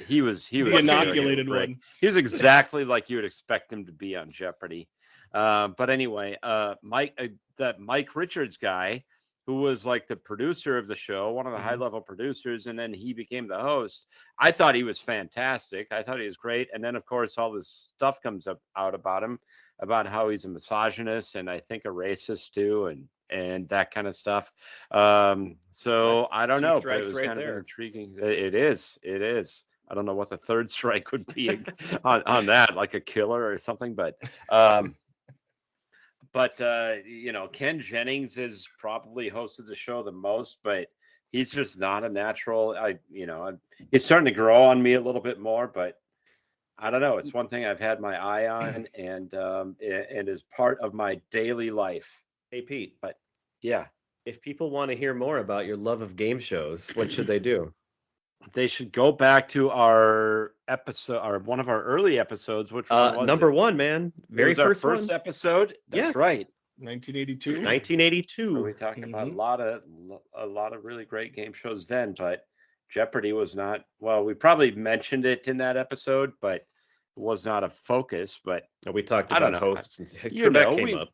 he was The like a inoculated brick. one. He was exactly like you would expect him to be on Jeopardy. But anyway, that Mike Richards guy, who was like the producer of the show, one of the Mhm. high-level producers, and then he became the host. I thought he was fantastic. I thought he was great. And then, of course, all this stuff comes out about him, about how he's a misogynist and I think a racist too, and that kind of stuff. So That's I don't 2 know, but it strikes was right kind of there. intriguing. It is. It is. I don't know what the third strike would be on that, like a killer or something, but Ken Jennings has probably hosted the show the most, but he's just not a natural. He's starting to grow on me a little bit more, but I don't know. It's one thing I've had my eye on, and is part of my daily life. Hey, Pete, But yeah, if people want to hear more about your love of game shows, what should they do? they should go back to our episode, or one of our early episodes. Which one was Number it? 1, man. Very It was our first first one. episode. That's Yes. right. 1982. So we 1982. talked about Mhm. a lot of really great game shows then, but Jeopardy was not. Well, we probably mentioned it in that episode, but it was not a focus. But We talked I don't about know. hosts and Trebek came up.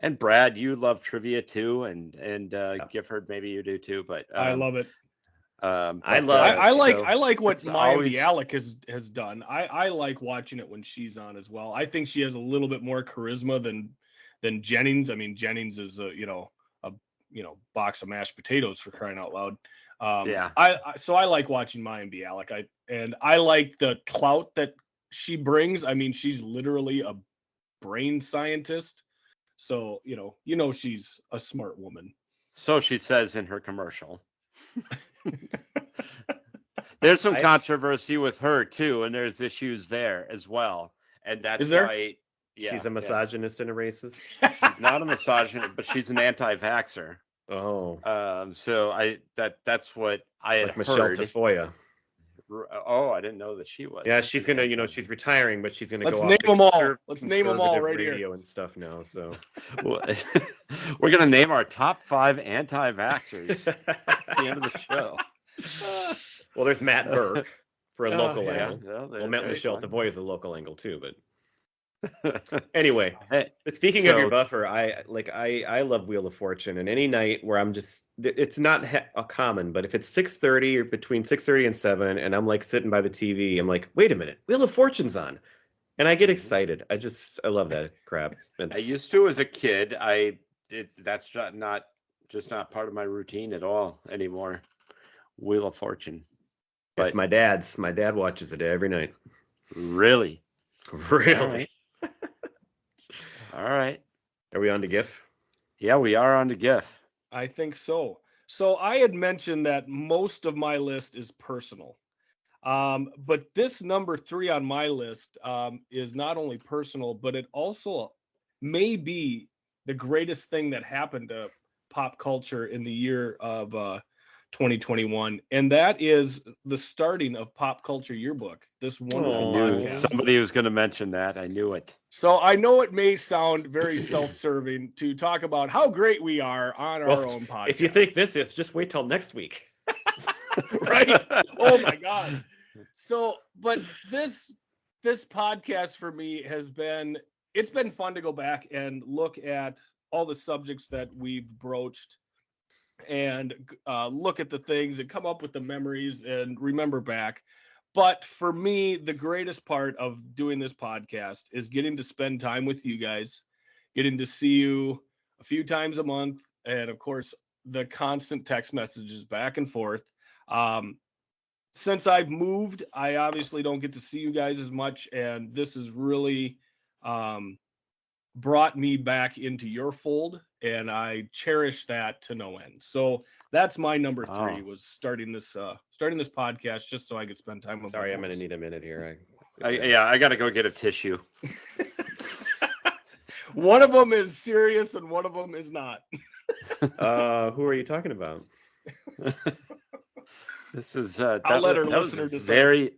And Brad, you love trivia too, and Yeah. Gifford, maybe you do too. But I love it. I like what it's Maya always- Bialik has done. I like watching it when she's on as well. I think she has a little bit more charisma than Jennings. I mean, Jennings is a box of mashed potatoes, for crying out loud. Yeah. So I like watching Maya Bialik. I like the clout that she brings. I mean, she's literally a brain scientist. So she's a smart woman. So she says in her commercial. There's some controversy with her too, and there's issues there as well. And that's Is there? why She's a misogynist and a racist. She's not a misogynist, but she's an anti-vaxxer. Oh. So that's what I had Like Michelle heard. Tafoya. Oh, I didn't know that she was. Yeah, she's gonna, she's retiring, but she's gonna Let's go name off them all. conserv- Let's name them all conservative right here. radio and stuff now. So We're gonna name our top 5 anti-vaxxers at the end of the show. well, there's Matt Burke for a Oh, local yeah. angle. Well, Matt Michelle Tafoya is a local angle too, but anyway. Hey, But speaking of So- your buffer, I love Wheel of Fortune, and any night where I'm just, it's not common, but if it's 6:30 or between 6:30 and 7, and I'm like sitting by the TV, I'm like, wait a minute, Wheel of Fortune's on, and I get excited. I love that crap. I used to as a kid. That's not part of my routine at all anymore. Wheel of Fortune. It's my dad's. My dad watches it every night. Really? Really? All right. Are we on to GIF? Yeah, we are on to GIF. I think so. So I had mentioned that most of my list is personal. But this number 3 on my list is not only personal, but it also may be the greatest thing that happened to pop culture in the year of 2021. And that is the starting of Pop Culture Yearbook, this wonderful podcast. Somebody was going to mention that. I knew it. So I know it may sound very self-serving to talk about how great we are on our own podcast. If you think this is, just wait till next week. Right? Oh my God. So, but this podcast for me it's been fun to go back and look at all the subjects that we've broached and look at the things and come up with the memories and remember back. But for me, the greatest part of doing this podcast is getting to spend time with you guys, getting to see you a few times a month, and of course, the constant text messages back and forth. Since I've moved, I obviously don't get to see you guys as much, and this has really brought me back into your fold, and I cherish that to no end. So that's my number 3 was starting this podcast just so I could spend time with. Sorry, I'm gonna need a minute here. I got to go get a tissue. One of them is serious and one of them is not. Who are you talking about? This is I'll let our listener decide.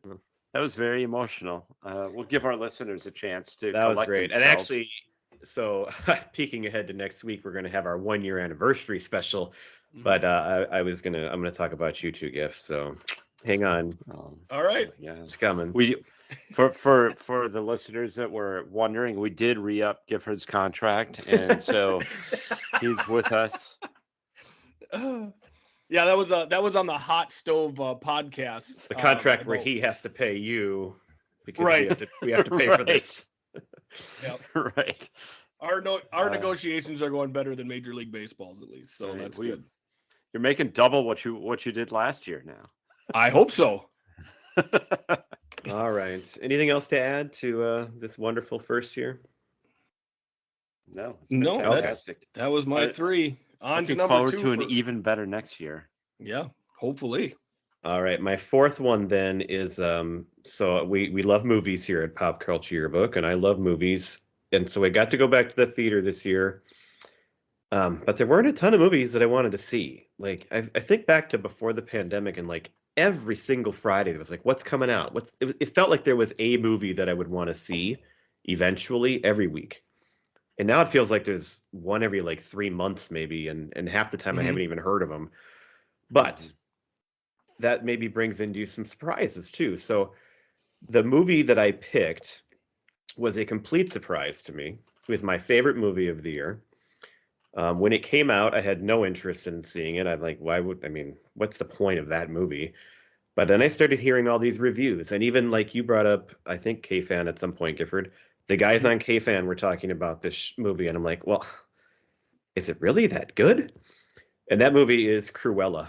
That was very emotional. We'll give our listeners a chance to. That was great. Themselves. And actually, so peeking ahead to next week, we're going to have our 1-year anniversary special. But I'm going to talk about you two, GIF. So Hang on, All right. Yeah. it's coming. We for the listeners that were wondering, we did re-up Gifford's contract, and so he's with us. Yeah, that was on the Hot Stove podcast. The contract where about- he has to pay you because Right. we have to pay for Right. this. Yep. Right. Our negotiations are going better than Major League Baseball's, at least, so Right, that's we- good. You're making double what you did last year now. I hope so. All right. Anything else to add to this wonderful first year? No, it's No, been that's- fantastic. That was my I- 3. On to Looking number forward 2. to an for- even better next year. Yeah, hopefully. All right. My fourth one then is so we love movies here at Pop Culture Yearbook, and I love movies. And so I got to go back to the theater this year. But there weren't a ton of movies that I wanted to see. Like I think back to before the pandemic, and like every single Friday there was like, what's coming out? It felt like there was a movie that I would want to see eventually every week. And now it feels like there's one every like 3 months maybe, and half the time I Mhm. haven't even heard of them. But that maybe brings into some surprises too. So the movie that I picked was a complete surprise to me. It was my favorite movie of the year. When it came out, I had no interest in seeing it. I'm like, what's the point of that movie? But then I started hearing all these reviews, and even like you brought up, I think K-Fan at some point, Gifford. The guys on K-Fan were talking about this movie, and I'm like, well, is it really that good? And that movie is Cruella.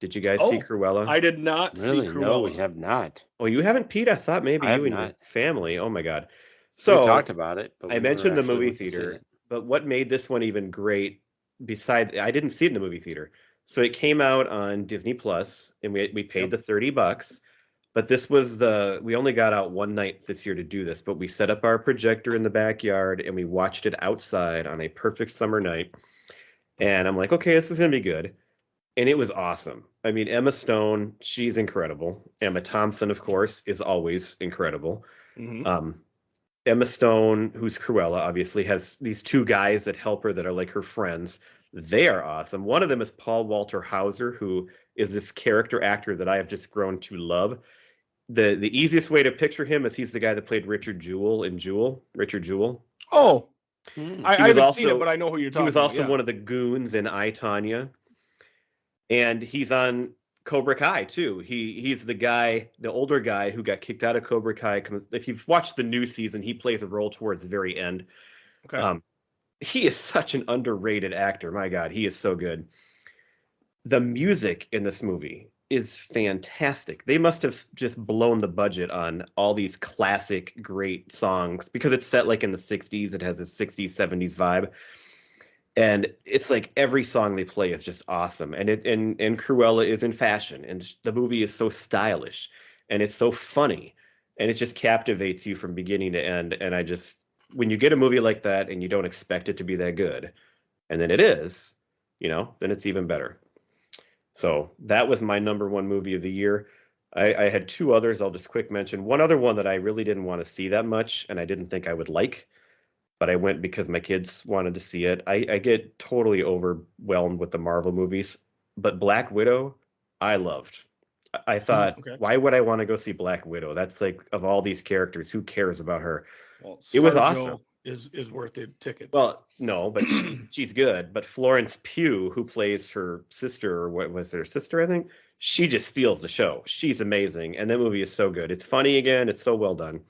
Did you guys see Oh, Cruella? I did not Really? see Cruella. No, we have not. Oh, you haven't, Pete? I thought maybe I have you and your not. family. Oh my God. We So talked about it, but I we never mentioned the actually movie went to see theater, it. but what made this one even great, besides I didn't see it in the movie theater. So it came out on Disney Plus, and we paid the $30. But this was we only got out one night this year to do this, but we set up our projector in the backyard and we watched it outside on a perfect summer night. And I'm like, okay, this is gonna be good. And it was awesome. I mean, Emma Stone, she's incredible. Emma Thompson, of course, is always incredible. Mhm. Emma Stone, who's Cruella, obviously has these two guys that help her that are like her friends. They are awesome. One of them is Paul Walter Hauser, who is this character actor that I have just grown to love. The easiest way to picture him is he's the guy that played Richard Jewell in Jewel. Richard Jewell. Oh, Hmm. I He was haven't seen also- it, but I know who you're talking He was about. also Yeah. one of the goons in I, Tonya. And he's on Cobra Kai too. He's the guy, the older guy who got kicked out of Cobra Kai. If you've watched the new season, he plays a role towards the very end. Okay. He is such an underrated actor. My God, he is so good. The music in this movie is fantastic. They must have just blown the budget on all these classic great songs because it's set like in the 60s. It has a 60s, 70s vibe. And it's like every song they play is just awesome. And Cruella is in fashion, and the movie is so stylish and it's so funny, and it just captivates you from beginning to end. And when you get a movie like that and you don't expect it to be that good, and then it is, then it's even better. So that was my number one movie of the year. I had two others I'll just quick mention. One other one that I really didn't want to see that much, and I didn't think I would like, but I went because my kids wanted to see it. I get totally overwhelmed with the Marvel movies, but Black Widow, I loved. I thought, okay. why would I want to go see Black Widow? That's like, of all these characters, who cares about her? Well, It was ScarJo awesome. Is worth a ticket. Well, no, but she's good. But Florence Pugh, who plays her sister, or what was her sister, I think, she just steals the show. She's amazing. And that movie is so good. It's funny again. It's so well done.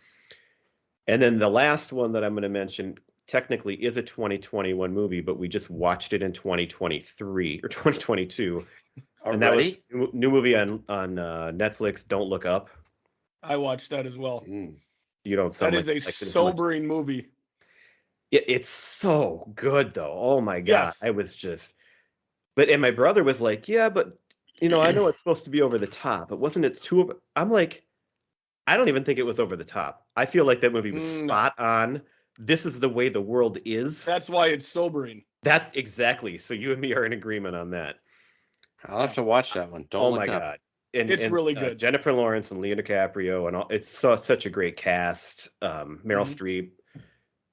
And then the last one that I'm going to mention technically is a 2021 movie, but we just watched it in 2023 or 2022. And that was Already? a new movie on Netflix, Don't Look Up. I watched that as well. Mm. You don't sound That is like a you liked it as much. sobering movie. It's so good though. Oh my God. Yes. I was just, and my brother was like, yeah, but I know it's supposed to be over the top, but wasn't it too over? I'm like, I don't even think it was over the top. I feel like that movie was No. spot on. This is the way the world is. That's why it's sobering. That's exactly. So you and me are in agreement on that. I'll have to watch that one. Don't Oh look my up. God. And, It's really good. Jennifer Lawrence and Leo DiCaprio and all. It's such a great cast. Meryl Mhm. Streep.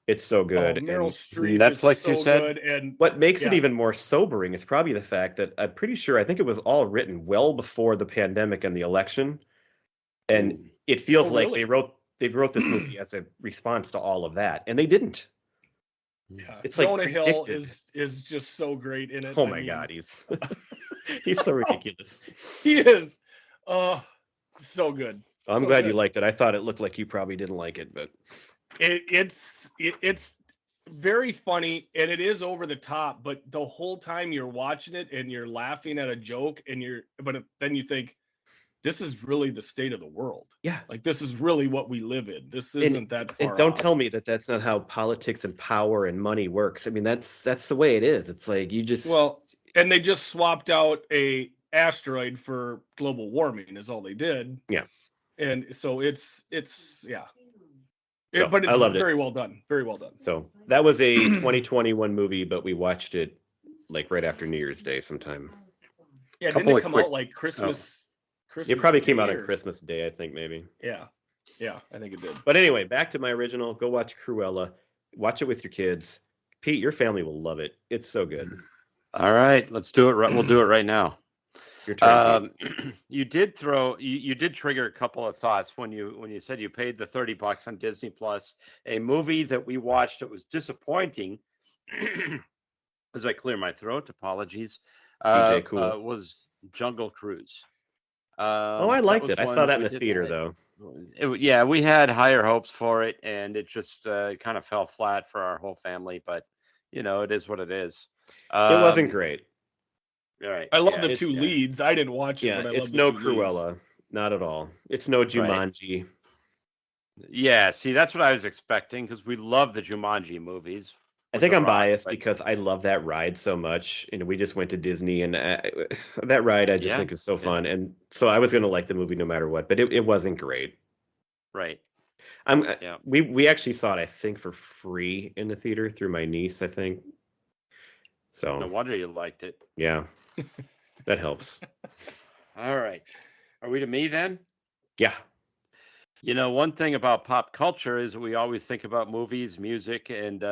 It's so Oh, good. Meryl And Streep Netflix, is you so said? good, and what makes it yeah, even more sobering is probably the fact that I'm pretty sure I think it was all written well before the pandemic and the election. And Ooh. it feels oh like really? they wrote this movie as a response to all of that. And they didn't. Yeah, It's like Jonah Hill predicted. is just so great in it. Oh I my mean, God, he's so ridiculous. he is. Oh, so good. I'm So glad you good. liked it. I thought it looked like you probably didn't like it, but It's very funny and it is over the top, but the whole time you're watching it and you're laughing at a joke then you think this is really the state of the world. yeah. Like this is really what we live in. This And isn't that and far don't off. tell me that that's not how politics and power and money works. I mean, that's the way it is. It's like you just Well, and they just swapped out a asteroid for global warming is all they did. yeah. And so it's yeah. So But I it's loved it. very well done. Very well done. So that was a 2021 movie, but we watched it like right after New Year's Day sometime. Yeah, didn't Couple it of come quick. out like Christmas? It probably came out Day on or- Christmas Day, I think maybe. Yeah. Yeah, I think it did. But anyway, back to my original. Go watch Cruella. Watch it with your kids. Pete, your family will love it. It's so good. All right, let's do it. We'll do it right now. Your turn, Pete. You did trigger a couple of thoughts when you said you paid the $30 on Disney Plus. A movie that we watched that was disappointing. As I clear my throat, apologies. DJ Cool. Was Jungle Cruise. Oh, I liked it. I saw that in the theater, though. Yeah, we had higher hopes for it, and it just kind of fell flat for our whole family. But it is what it is. It wasn't great. All right. I love yeah, the two leads. I didn't watch it, Yeah, but I it's love no the two leads. Cruella. Not at all. It's no Jumanji. Yeah, see, that's what I was expecting because we love the Jumanji movies. I think I'm biased because I love that ride so much. We just went to Disney, and that ride I just think is so fun. And so I was going to like the movie no matter what, but it wasn't great. Right. We actually saw it, I think, for free in the theater through my niece, I think. So no wonder you liked it. Yeah, that helps. All right. Are we to me then? Yeah. One thing about pop culture is we always think about movies, music, and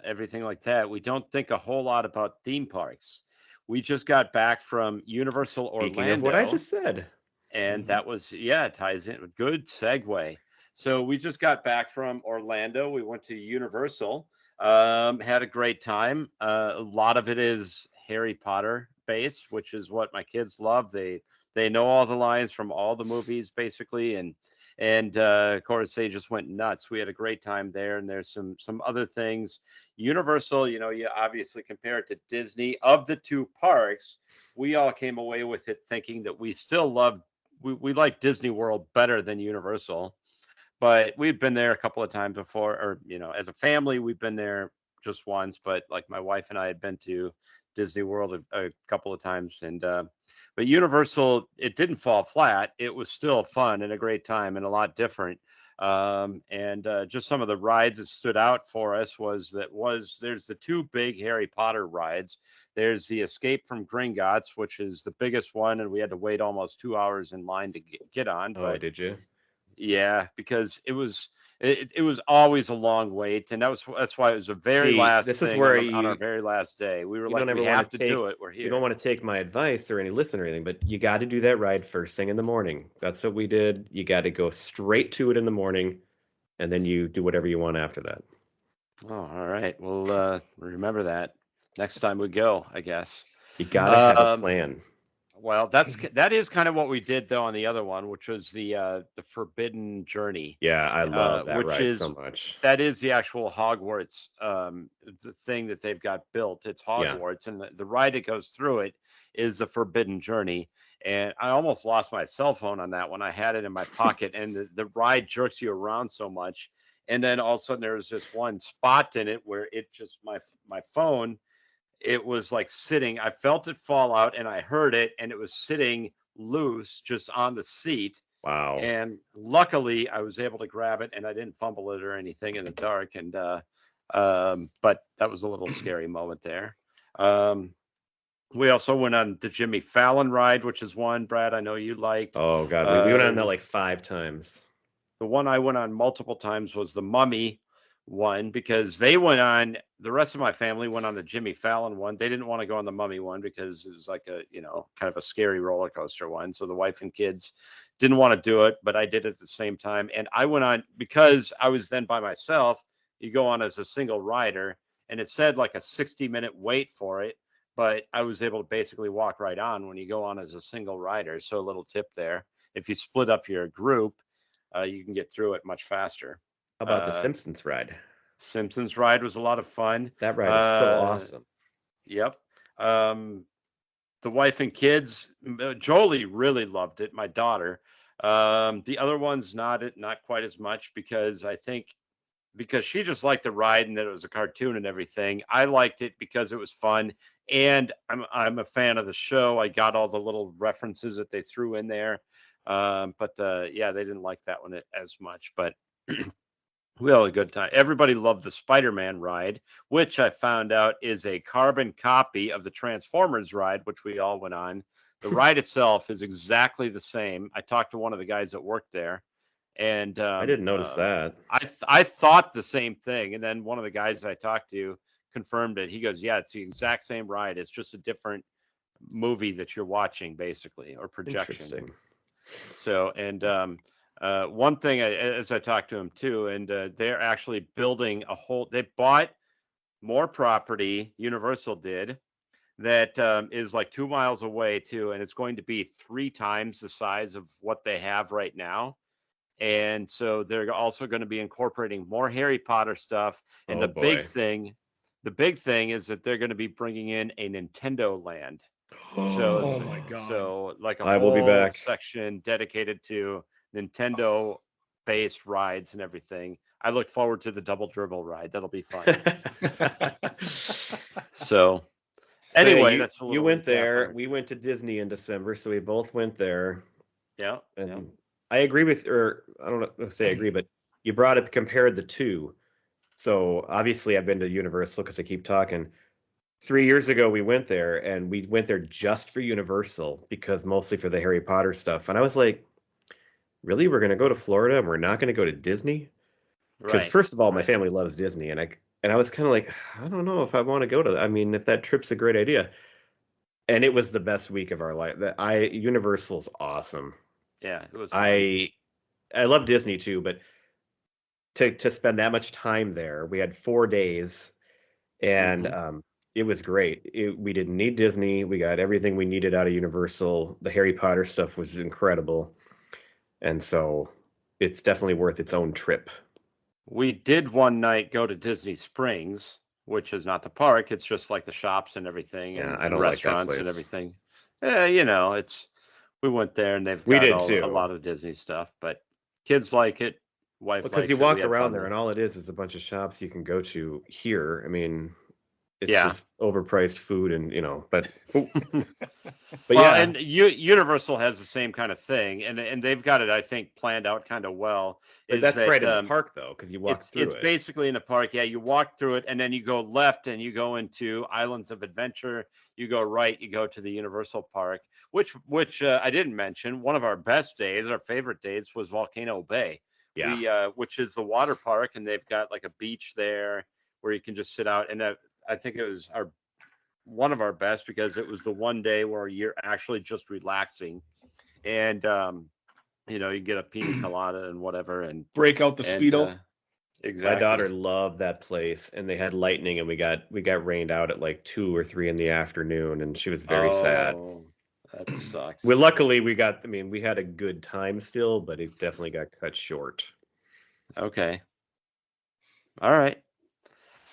everything like that. We don't think a whole lot about theme parks. We just got back from Universal Orlando. Speaking of what I just said. And that was, it ties in. Good segue. So we just got back from Orlando. We went to Universal, had a great time. A lot of it is Harry Potter based, which is what my kids love. They know all the lines from all the movies basically. And of course, they just went nuts. We had a great time there, and there's some other things. Universal, you obviously compare it to Disney. Of the two parks, we all came away with it thinking that we still we like Disney World better than Universal. But we've been there a couple of times before, or as a family, we've been there just once. But like my wife and I had been to Disney World a couple of times, and but Universal, it didn't fall flat. It was still fun and a great time and a lot different. And just some of the rides that stood out for us there's the two big Harry Potter rides. There's the Escape from Gringotts, which is the biggest one, and we had to wait almost 2 hours in line to get on. Oh, did you? Yeah, because it was always a long wait, and that's why it was the very last. This is thing where on our very last day. We were like, we have to do it. We're here. You don't want to take my advice or any listen or anything, but you got to do that ride first thing in the morning. That's what we did. You got to go straight to it in the morning, and then you do whatever you want after that. Oh, all right. Well, remember that next time we go, I guess. You got to have a plan. Well, that is kind of what we did though on the other one, which was the Forbidden Journey. Yeah, I love that ride so much. That is the actual Hogwarts, the thing that they've got built. It's Hogwarts, and the ride that goes through it is the Forbidden Journey. And I almost lost my cell phone on that one. I had it in my pocket, and the ride jerks you around so much. And then all of a sudden, there's this one spot in it where it just my phone. It was like sitting, I felt it fall out and I heard it, and it was sitting loose just on the seat. Wow. And luckily I was able to grab it and I didn't fumble it or anything in the dark. And, but that was a little scary moment there. We also went on the Jimmy Fallon ride, which is one, Brad, I know you liked. Oh God. We went on that like 5 times. The one I went on multiple times was the Mummy, one because they went on. The rest of my family went on the Jimmy Fallon one. They didn't want to go on the Mummy one because it was like a kind of a scary roller coaster one. So the wife and kids didn't want to do it, but I did it at the same time. And I went on because I was then by myself. You go on as a single rider, and it said like a 60-minute wait for it, but I was able to basically walk right on when you go on as a single rider. So a little tip there: if you split up your group, you can get through it much faster. How about the Simpsons ride? Simpsons ride was a lot of fun. That ride is so awesome. Yep. The wife and kids, Jolie really loved it. My daughter. The other ones not quite as much because she just liked the ride and that it was a cartoon and everything. I liked it because it was fun, and I'm a fan of the show. I got all the little references that they threw in there. But they didn't like that one as much, but we had a good time. Everybody loved the Spider-Man ride, which I found out is a carbon copy of the Transformers ride, which we all went on. The ride itself is exactly the same. I talked to one of the guys that worked there, and I didn't notice that. I thought the same thing, and then one of the guys I talked to confirmed it. He goes, "Yeah, it's the exact same ride. It's just a different movie that you're watching, basically, or projection." Interesting. So, and one thing, as I talked to him too, and they're actually building they bought more property, Universal did, that is like 2 miles away too, and it's going to be 3 times the size of what they have right now. And so they're also going to be incorporating more Harry Potter stuff. And the big thing is that they're going to be bringing in a Nintendo Land. So, Oh my God. So like a I will be whole back. section dedicated to Nintendo based rides and everything. I look forward to the Double Dribble ride. That'll be fun. So anyway, you, that's a little you went recap there. on it. We went to Disney in December, so we both went there. Yeah. And yeah. I agree with, or I don't know if say I agree, but you compared the two. So obviously I've been to Universal because I keep talking. 3 years ago we went there, and we went there just for Universal because mostly for the Harry Potter stuff. And I was like, really? We're going to go to Florida and we're not going to go to Disney? Because first of all, my family loves Disney, and I was kind of like, I don't know if I want to go to that. I mean, if that trip's a great idea. And it was the best week of our life. Universal's awesome. Yeah, it was fun. I love Disney too, but to spend that much time there, we had 4 days, and it was great. We didn't need Disney. We got everything we needed out of Universal. The Harry Potter stuff was incredible, and so it's definitely worth its own trip. We did one night go to Disney Springs, which is not the park. It's just like the shops and everything, and I don't restaurants like that and place. everything. We went there, and they've We got did too. a lot of Disney stuff, but kids like it. Wife Because likes you it. walk We had around fun there, and all it is a bunch of shops you can go to here. I mean, it's Yeah. just overpriced food, and but Well, yeah. and Universal has the same kind of thing, and they've got it, I think, planned out kind of well. But that's right in the park, though, because you walk through It's it. basically in the park. Yeah, you walk through it, and then you go left, and you go into Islands of Adventure. You go right, you go to the Universal Park, which I didn't mention. One of our best days, our favorite days, was Volcano Bay. Yeah. Which is the water park, and they've got like a beach there where you can just sit out. And I think it was one of our best because it was the one day where you're actually just relaxing, and you get a pina colada and whatever, and break out the Speedo. Exactly. My daughter loved that place, and they had lightning, and we got rained out at like 2 or 3 in the afternoon, and she was very sad. That sucks. Well, luckily we had a good time still, but it definitely got cut short. Okay. All right.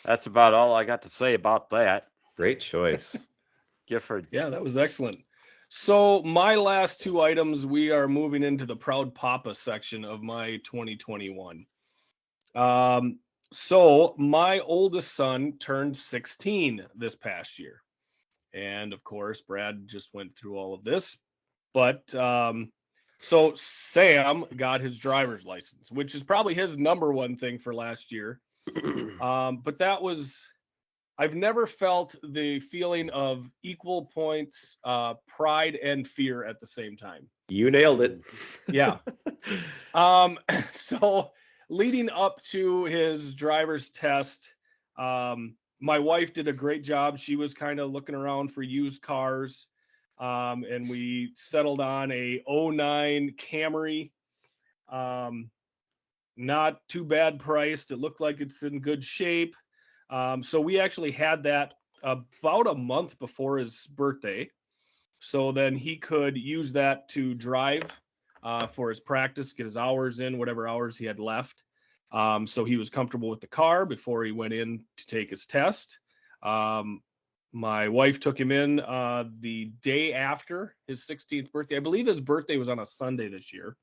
That's about all I got to say about that. Great choice. Gifford. Yeah, that was excellent. So my last 2 items, we are moving into the Proud Papa section of my 2021. So my oldest son turned 16 this past year. And of course, Brad just went through all of this. But so Sam got his driver's license, which is probably his number one thing for last year. But I've never felt the feeling of equal points, pride and fear at the same time. You nailed it. Yeah. So leading up to his driver's test, my wife did a great job. She was kind of looking around for used cars, and we settled on a '09 Camry. Not too bad priced. It looked like it's in good shape. So we actually had that about a month before his birthday. So then he could use that to drive for his practice, get his hours in, whatever hours he had left. So he was comfortable with the car before he went in to take his test. My wife took him in the day after his 16th birthday. I believe his birthday was on a Sunday this year.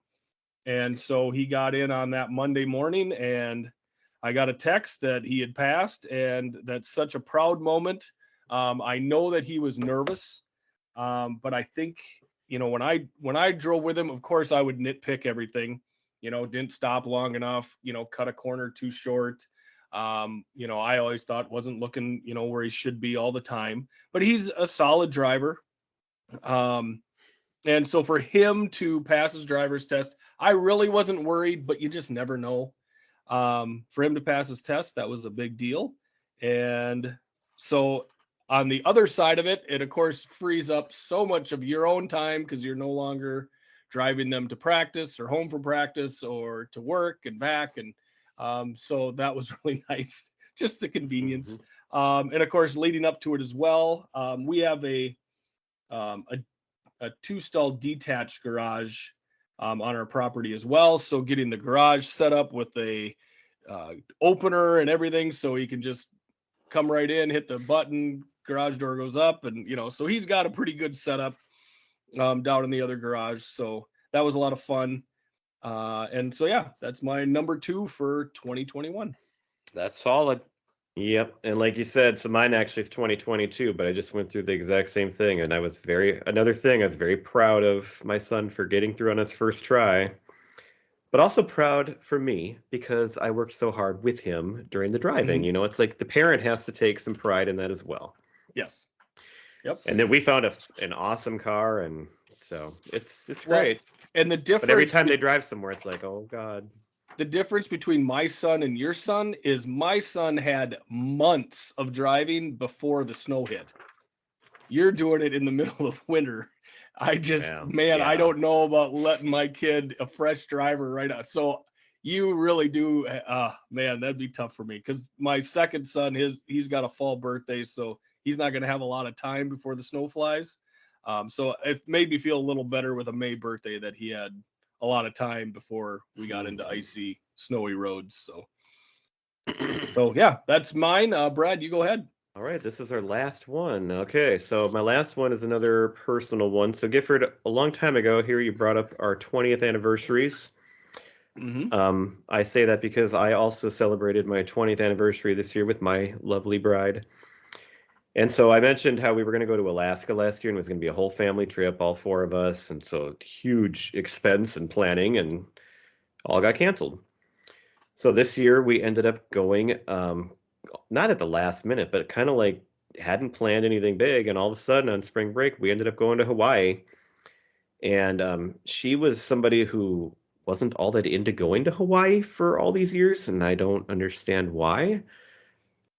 And so he got in on that Monday morning, and I got a text that he had passed, and that's such a proud moment. I know that he was nervous, but I think, when I drove with him, of course I would nitpick everything. Didn't stop long enough, cut a corner too short. I always thought wasn't looking, where he should be all the time. But he's a solid driver. And so for him to pass his driver's test, I really wasn't worried, but you just never know. For him to pass his test, that was a big deal. And so on the other side of it, it of course frees up so much of your own time because you're no longer driving them to practice or home from practice or to work and back. And so that was really nice, just the convenience. And of course, leading up to it as well, we have a two-stall detached garage on our property as well. So getting the garage set up with a opener and everything, so he can just come right in, hit the button, garage door goes up, and so he's got a pretty good setup down in the other garage. So that was a lot of fun. And so yeah, that's my number 2 for 2021. That's solid. Yep. And like you said, so mine actually is 2022, but I just went through the exact same thing. And I was very proud of my son for getting through on his first try, but also proud for me because I worked so hard with him during the driving. It's like the parent has to take some pride in that as well. Yes. Yep. And then we found an awesome car. And so it's great. And the difference, but every time they drive somewhere, it's like, oh God. The difference between my son and your son is my son had months of driving before the snow hit. You're doing it in the middle of winter. I don't know about letting my kid, a fresh driver, right now. So you really do, man, that'd be tough for me because my second son, he's got a fall birthday, so he's not going to have a lot of time before the snow flies. So it made me feel a little better with a May birthday that he had a lot of time before we got into icy, snowy roads. So yeah, that's mine. Brad, you go ahead. All right, this is our last one. Okay, so my last one is another personal one. So Gifford, a long time ago here, you brought up our 20th anniversaries. I say that because I also celebrated my 20th anniversary this year with my lovely bride. And so I mentioned how we were going to go to Alaska last year and it was going to be a whole family trip, all 4 of us. And so huge expense and planning and all got canceled. So this year we ended up going, not at the last minute, but kind of like hadn't planned anything big. And all of a sudden on spring break, we ended up going to Hawaii. And she was somebody who wasn't all that into going to Hawaii for all these years. And I don't understand why.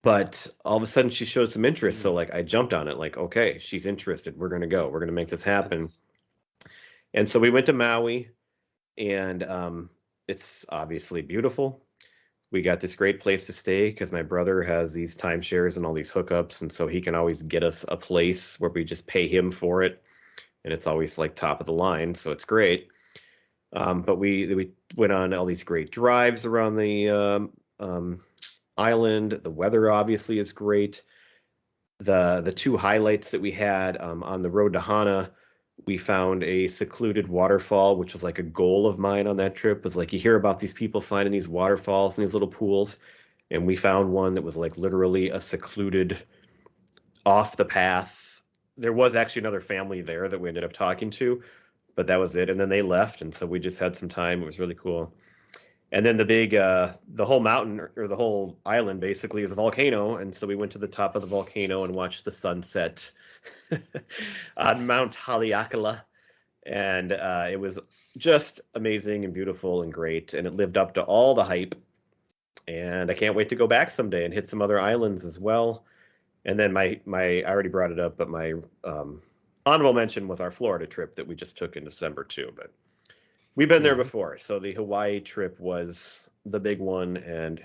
But all of a sudden she showed some interest. So like I jumped on it like, okay, she's interested. We're going to go. We're going to make this happen. And so we went to Maui and it's obviously beautiful. We got this great place to stay because my brother has these timeshares and all these hookups. And so he can always get us a place where we just pay him for it. And it's always like top of the line. So it's great. But we went on all these great drives around the island. The weather obviously is great. The 2 highlights that we had on the road to Hana, we found a secluded waterfall, which was like a goal of mine on that trip. Was like you hear about these people finding these waterfalls and these little pools, and we found one that was like literally a secluded, off the path. There was actually another family there that we ended up talking to, but that was it. And then they left, and so we just had some time. It was really cool. And then the whole mountain or the whole island basically is a volcano. And so we went to the top of the volcano and watched the sunset on Mount Haleakala. And it was just amazing and beautiful and great, and it lived up to all the hype. And I can't wait to go back someday and hit some other islands as well. And then my I already brought it up, but my honorable mention was our Florida trip that we just took in December too. But we've been there Mhm. before, so the Hawaii trip was the big one, and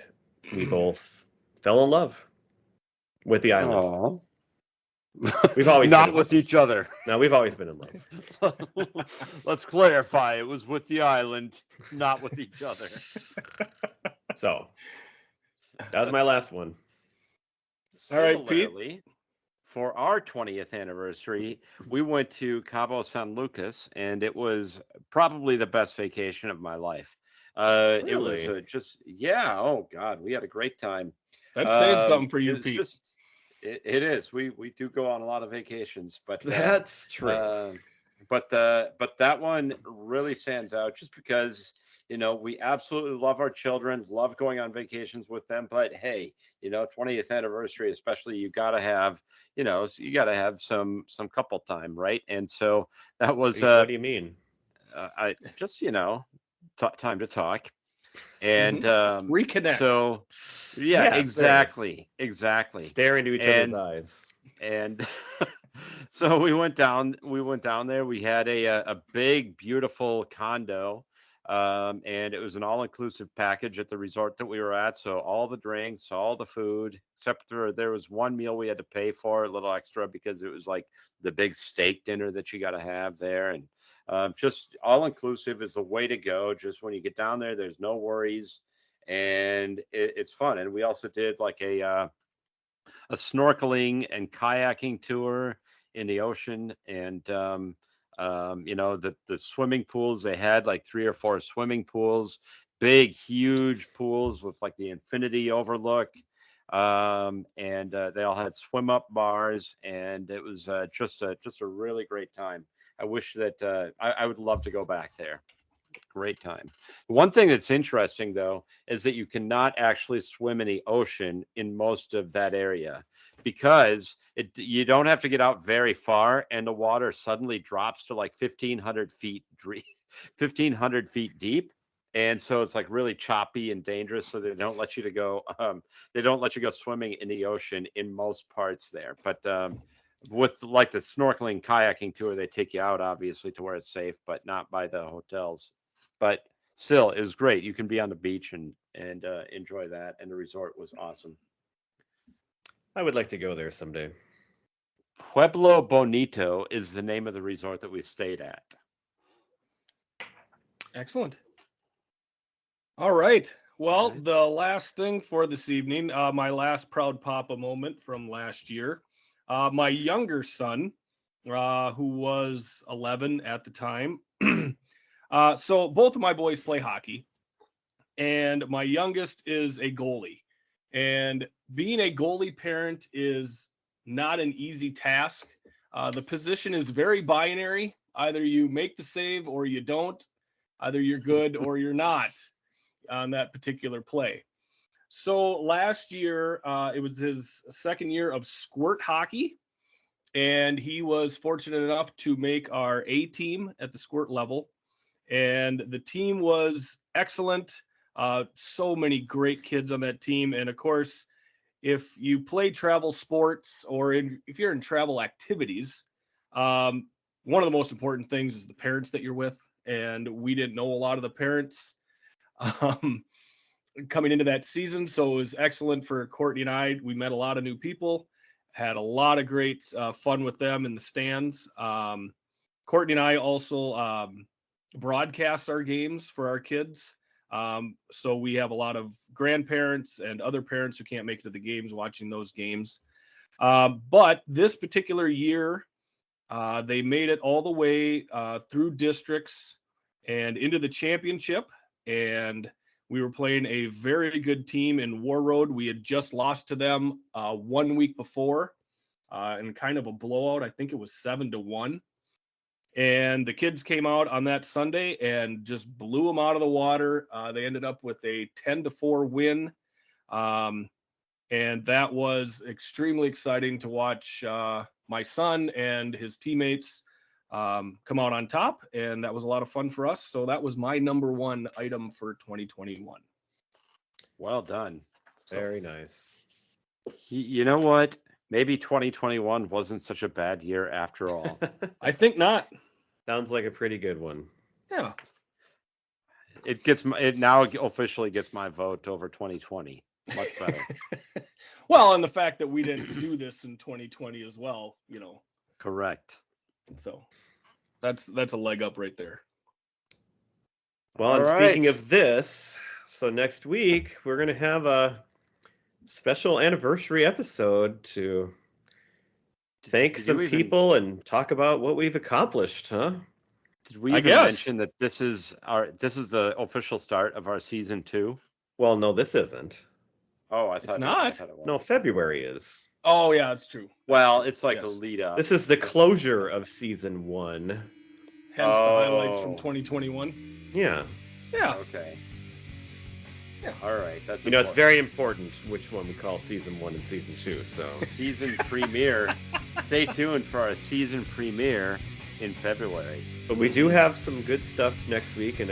we both fell in love with the island. Aw. We've always been Not in with love. each other. No, we've always been in love. Let's clarify. It was with the island, not with each other. So that was my last one. All right, Pete. Similarly, for our 20th anniversary, we went to Cabo San Lucas, and it was probably the best vacation of my life. It was Really? yeah. Oh God, we had a great time. That's saying something for you, It's Pete. just, it is. We do go on a lot of vacations, but That's true. but that one really stands out just because we absolutely love our children, love going on vacations with them. But hey, 20th anniversary, especially, you got to have some couple time, right? And so that was What do you mean? I just time to talk. And Reconnect. so yeah, Yes, exactly. Stare into each other's And eyes. and so we went down there. We had a big beautiful condo, and it was an all-inclusive package at the resort that we were at. So all the drinks, all the food, except for there was one meal we had to pay for, a little extra, because it was like the big steak dinner that you got to have there. And just all-inclusive is the way to go. Just when you get down there, there's no worries, and it's fun. And we also did like a snorkeling and kayaking tour in the ocean. And the swimming pools, they had like 3 or 4 swimming pools, big huge pools with like the infinity overlook. And they all had swim up bars, and it was just a really great time. I wish that I would love to go back there. Great time. One thing that's interesting, though, is that you cannot actually swim in the ocean in most of that area, because you don't have to get out very far, and the water suddenly drops to like 1,500 feet deep. And so it's like really choppy and dangerous. So they don't let you to go. They don't let you go swimming in the ocean in most parts there. But with like the snorkeling kayaking tour, they take you out obviously to where it's safe, but not by the hotels. But still, it was great. You can be on the beach and enjoy that, and the resort was awesome. I would like to go there someday. Pueblo Bonito is the name of the resort that we stayed at. Excellent. All right. Well, Right. the last thing for this evening, my last proud papa moment from last year. My younger son, who was 11 at the time. So both of my boys play hockey, and my youngest is a goalie. And being a goalie parent is not an easy task. The position is very binary. Either you make the save or you don't. Either you're good or you're not on that particular play. So last year, it was his second year of squirt hockey, and he was fortunate enough to make our A team at the squirt level. And the team was excellent. So many great kids on that team. And of course, if you play travel sports, or if you're in travel activities, one of the most important things is the parents that you're with. And we didn't know a lot of the parents um, coming into that season. So it was excellent for Courtney and I. We met a lot of new people, had a lot of great fun with them in the stands. Courtney and I also broadcast our games for our kids. So we have a lot of grandparents and other parents who can't make it to the games watching those games. But this particular year, they made it all the way through districts and into the championship. And we were playing a very good team in War Road. We had just lost to them 1 week before in kind of a blowout. I think it was 7-1. And the kids came out on that Sunday and just blew them out of the water. They ended up with a 10-4 win. And that was extremely exciting to watch my son and his teammates come out on top, and that was a lot of fun for us. So that was my number one item for 2021. Well done. Very nice. You know what? Maybe 2021 wasn't such a bad year after all. I think not. Sounds like a pretty good one. Yeah. It now officially gets my vote over 2020. Much better. Well, and the fact that we didn't do this in 2020 as well, Correct. so that's a leg up right there. Well, All and right. speaking of this, so next week we're going to have a special anniversary episode to thank Did some you even- people and talk about what we've accomplished, huh? Did we I even guess. mention that this is the official start of our season 2? Well, no, this isn't. Oh, I It's thought not. I thought it was. No, February is. Oh yeah, it's true. Well, it's like a Yes. lead up. This is the closure of season 1. Hence the highlights from Oh. 2021. Yeah. Yeah. Okay. Yeah. All right. That's It's important. very important which one we call season 1 and season 2. So season premiere. Stay tuned for our season premiere in February. but we do have some good stuff next week and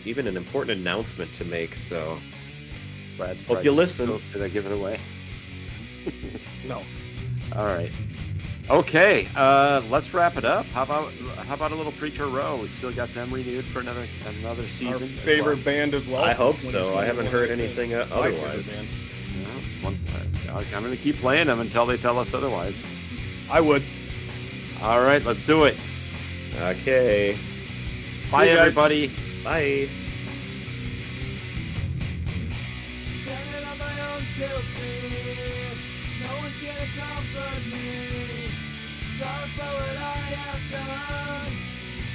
even an important announcement to make. So Brad's hope probably- you listen. Oh, did I give it away? No. All right. Okay. Let's wrap it up. How about a little Preacher Row? We still got them renewed for another season. Our as favorite well. band as well. I hope from so. I haven't 2021, heard I think. anything My favorite otherwise. band. I'm going to keep playing them until they tell us otherwise. I would. All right. Let's do it. Okay. Bye, you guys. everybody. Bye. Standing on my own 2 feet, no one's gonna comfort me. Sorry for what I have done.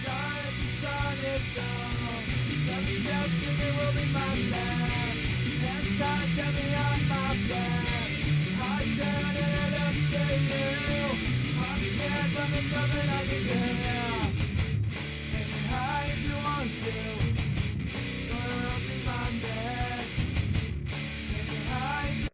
Sorry that your son is gone. 7 steps and it will be my last. And start to me on my back. I turn and I look to you. I'm scared, but there's nothing I can do.